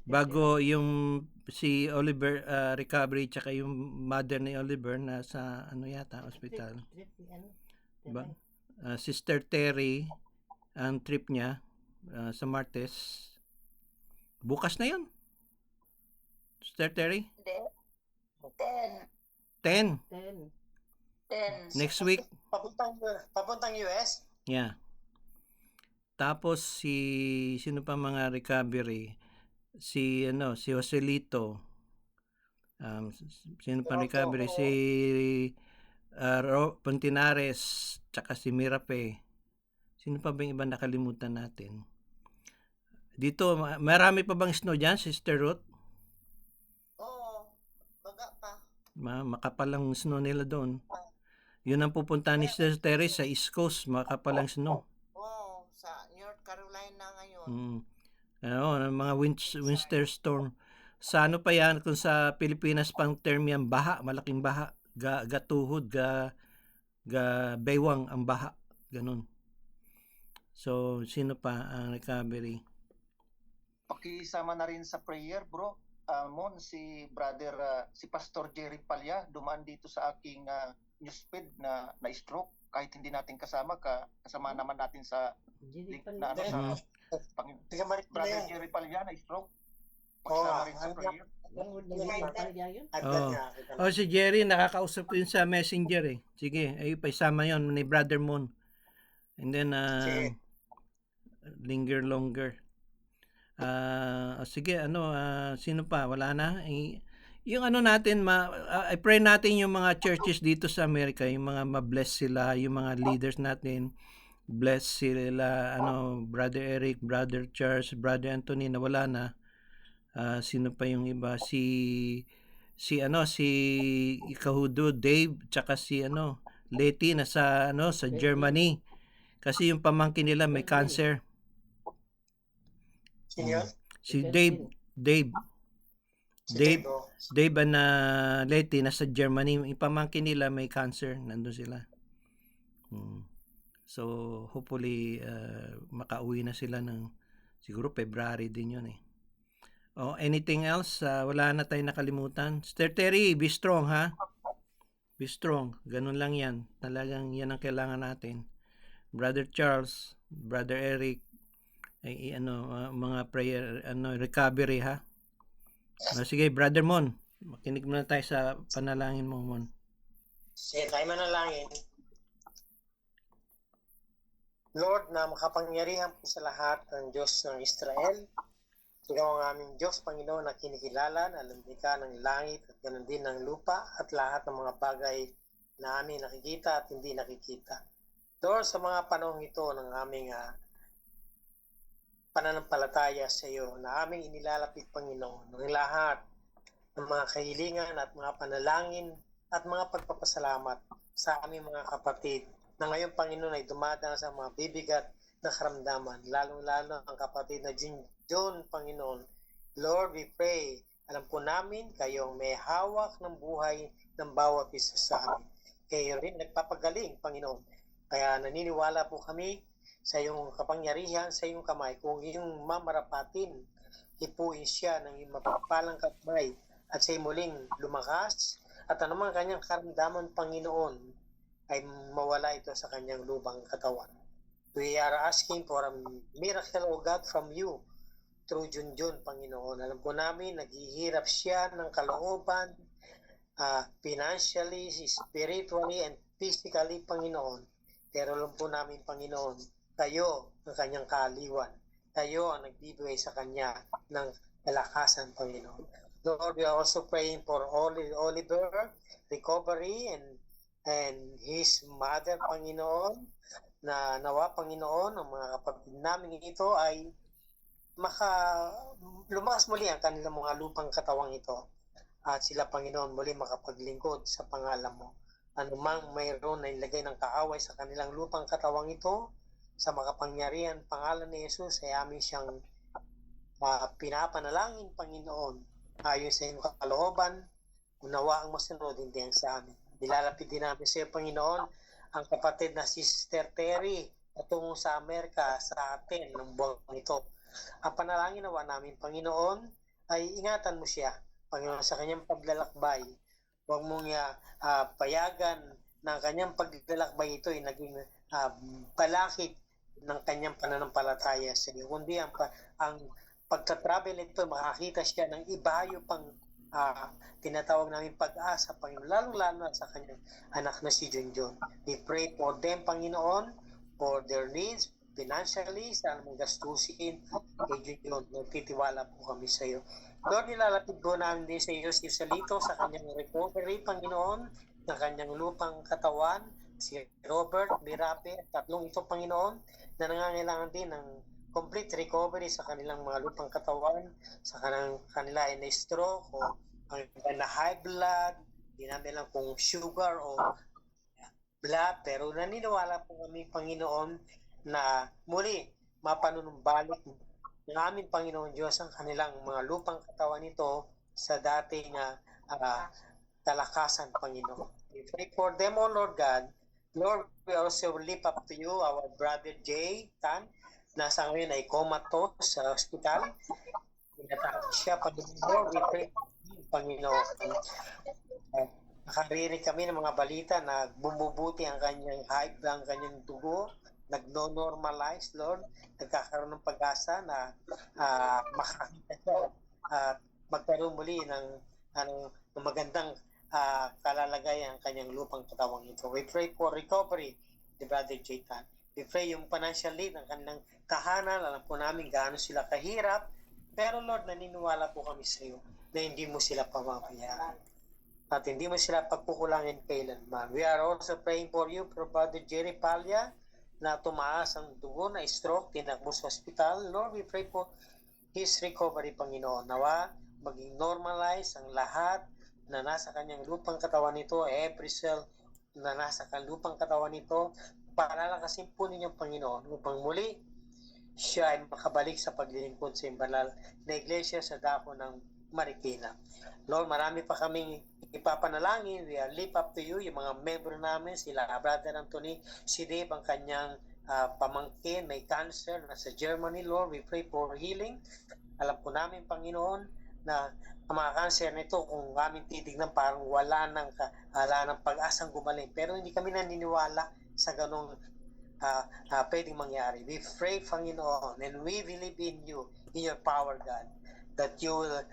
Bago yung si Oliver recovery, tsaka yung mother ni Oliver na sa hospital. Sister Terry, ang trip niya sa Martes. Bukas na yun. Sister Terry? 10. 10. Next week. Papuntang US? Yeah. Tapos sino pa mga recovery? Si Joselito. Sino pa recovery? Si Pontinares, tsaka si Mirape. Sino pa ba yung iba nakalimutan natin? Dito, marami pa bang snow dyan, Sister Ruth? Oo, baga pa. Makapalang snow nila doon. Yun ang pupuntahan ni Sister Terry sa East Coast, makapalang snow. Oo, sa North Carolina ngayon. Mga winter storm. Sa ano pa yan, kung sa Pilipinas pang term yan, baha, malaking baha. Gatuhod, baywang ang baha. Ganun. So, sino pa ang recovery? Pakisama na rin sa prayer, bro. Mon, si Pastor Jerry Palya, dumaan dito sa aking newsfeed na stroke. Kahit hindi natin kasama naman natin sa Brother Jerry Palya na stroke. Pakisama rin sa prayer. Si Jerry, nakakausap ko yun sa messenger eh. Sige, paisama yun ni Brother Mon. And then, linger longer. Sige, sino pa? Wala na? Yung natin, I pray natin yung mga churches dito sa Amerika, yung mga ma-bless sila, yung mga leaders natin, bless sila, Brother Eric, Brother Charles, Brother Anthony, na wala na. Sino pa yung iba? Si Kahudo, Dave, tsaka si Leti na sa Germany. Kasi yung pamangkin nila may cancer. Si Dave and Leti nasa Germany. Yung pamangkin nila may cancer. Nandun sila. So, hopefully, makauwi na sila ng siguro February din yun eh. Anything else? Wala na tayong nakalimutan. Sister Terry, be strong ha. Be strong. Ganun lang yan. Talagang yan ang kailangan natin. Brother Charles, Brother Eric, mga prayer, recovery ha. Sige, Brother Mon, makinig muna tayo sa panalangin mo, Mon. Sige, tayo manalangin. Lord, na makapangyarihan po sa lahat ng Diyos ng Israel, ikaw ang aming Diyos, Panginoon, na kinikilala, na lumikha ng langit at ganoon din ng lupa at lahat ng mga bagay na aming nakikita at hindi nakikita. Lord, sa mga panahon ito ng aming pananampalataya sa iyo, na aming inilalapit, Panginoon, ng lahat ng mga kahilingan at mga panalangin at mga pagpapasalamat sa aming mga kapatid na ngayon, Panginoon, ay dumadaan sa mga bibigat na karamdaman, lalong-lalo ang kapatid na John, Panginoon. Lord, we pray, alam po namin kayong may hawak ng buhay ng bawat isa sa amin. Kayo rin nagpapagaling, Panginoon. Kaya naniniwala po kami sa iyong kapangyarihan, sa iyong kamay. Kung iyong mamarapatin, ipuin siya ng iyong mapagpalang kamay at sa muling lumakas at anumang kanyang karamdaman, Panginoon, ay mawala ito sa kanyang lubang katawan. We are asking for a miracle, O God, from you through Junjun, Panginoon. Alam po namin, naghihirap siya ng kalooban, financially, spiritually, and physically, Panginoon. Pero alam po namin, Panginoon, kayo ang kanyang kaaliwan. Kayo ang nagbibigay sa kanya ng kalakasan, Panginoon. Lord, we are also praying for Oliver, recovery, and his mother, Panginoon, na nawa, Panginoon, ang mga kapatid namin ito ay lumakas muli ang kanilang mga lupang katawang ito at sila, Panginoon, muli makapaglingkod sa pangalan mo. Anumang mayroon na ilagay ng kaaway sa kanilang lupang katawang ito, sa makapangyarihan pangalan ni Jesus ay aming siyang pinapanalangin, Panginoon, ayon sa iyong kalooban, unawa ang masunod, hindi ang sa amin. Nilalapit din namin sa iyo, Panginoon, ang kapatid na si Sister Terry patungo sa Amerika sa atin ng buwan ito. Ang panalangin nawa namin, Panginoon, ay ingatan mo siya, Panginoon, sa kanyang paglalakbay. Huwag mong payagan na ang kanyang paglalakbay ito ay naging balakid ng kanyang pananampalataya sa iyo. Kundi ang pagta-travel ito, makakita siya ng ibayo pang tinatawag namin pag-asa, Panginoon, lalong-lalo na sa kanyang anak na si Junjun. We pray for them, Panginoon, for their needs, financially, saan mong gastusin kay Junjun. Nagtitiwala po kami sa iyo. Lord, nilalapit po namin din sa iyo si Salito sa kanyang recovery, Panginoon, ng kanyang lupang katawan, si Robert, Mirape, at tatlong ito, Panginoon, na nangangailangan din ng complete recovery sa kanilang mga lupang katawan, sa kanila ay na-stroke o na high blood, hindi namin lang kung sugar o blood, pero naniniwala po kami, Panginoon, na muli mapanunumbalik ng aming Panginoon Diyos ang kanilang mga lupang katawan nito sa dating kalakasan, Panginoon. We pray for them, O Lord God. Lord, we also lift up to you our brother Jay Tan, nasa ngayon ay comatose sa hospital. Pinatakot siya, Panginoon. We pray, Panginoon. Nakarinig kami ng mga balita na bumubuti ang kanyang height, ang kanyang dugo, nagno-normalize, Lord. Nagkakaroon ng pag-asa na makakita siya at magkaroon muli ng magandang kalalagay ang kanyang lupang katawang ito. We pray for recovery, the brother Jaitan. We pray yung financial lead ng kanilang tahanan. Alam po namin gaano sila kahirap. Pero Lord, naniniwala po kami sa iyo na hindi mo sila pamamayaan. At hindi mo sila pagkukulangin kailanman. We are also praying for you, for brother Jerry Palya, na tumaas ang dugo na stroke, tinakbo sa hospital. Lord, we pray for his recovery, Panginoon. Nawa, maging normalize ang lahat na nasa kanyang lupang katawan nito, every cell na nasa kanyang lupang katawan nito, palalakasin po ninyong Panginoon upang muli siya ay makabalik sa paglilingkod sa banal na iglesia sa dako ng Marikina. Lord, marami pa kaming ipapanalangin. We are lift up to you, yung mga member namin, sila Brother Anthony, si Dave, ang kanyang pamangkin, may cancer, nasa Germany. Lord, we pray for healing. Alam po namin, Panginoon, na ang mga cancer nito, kung aming titignan, parang wala ng pag-asang gumaling. Pero hindi kami naniniwala sa ganong pwedeng mangyari. We pray, Panginoon, and we believe in you, in your power, God, that you will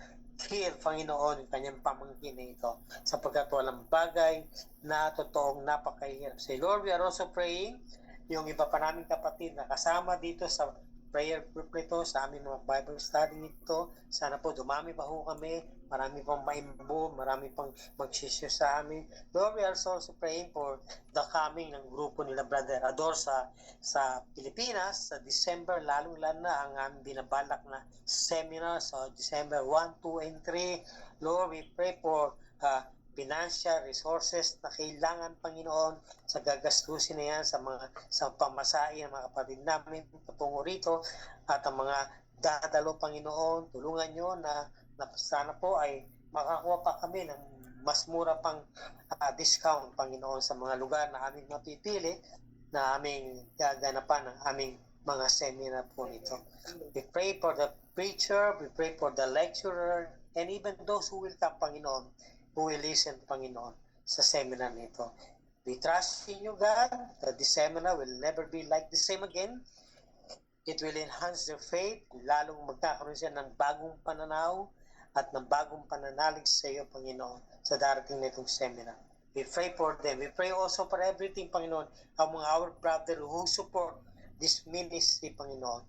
heal, Panginoon, yung kanyang pamangkin na ito, sapagkat walang bagay na totoong napakahirap. Say, Lord, we are also praying yung iba pa naming kapatid na kasama dito sa prayer group nito, sa aming mga Bible study nito. Sana po dumami pa ho kami, marami pang maimbo, marami pang magsisyo sa amin. Lord, we are also praying for the coming ng grupo nila Brother Ador sa Pilipinas sa December, lalong-lalo na ang aming binabalak na seminar sa December 1, 2, and 3. Lord, we pray for financial resources na kailangan, Panginoon, sa gagastusin na yan sa pamasahe ng mga kapatid namin patungo rito, at ang mga dadalo, Panginoon, tulungan nyo na sana po ay makakuha pa kami ng mas mura pang discount, Panginoon, sa mga lugar na aming mapipili na aming gaganapan ng aming mga seminar po nito. We pray for the preacher, we pray for the lecturer, and even those who will come, Panginoon, who will listen, Panginoon, sa seminar nito. We trust in you, God, that the seminar will never be like the same again. It will enhance their faith, lalong magkakaroon siya ng bagong pananaw at ng bagong pananalig sa iyo, Panginoon, sa darating na itong seminar. We pray for them. We pray also for everything, Panginoon, ang mga our brother who support this ministry, Panginoon.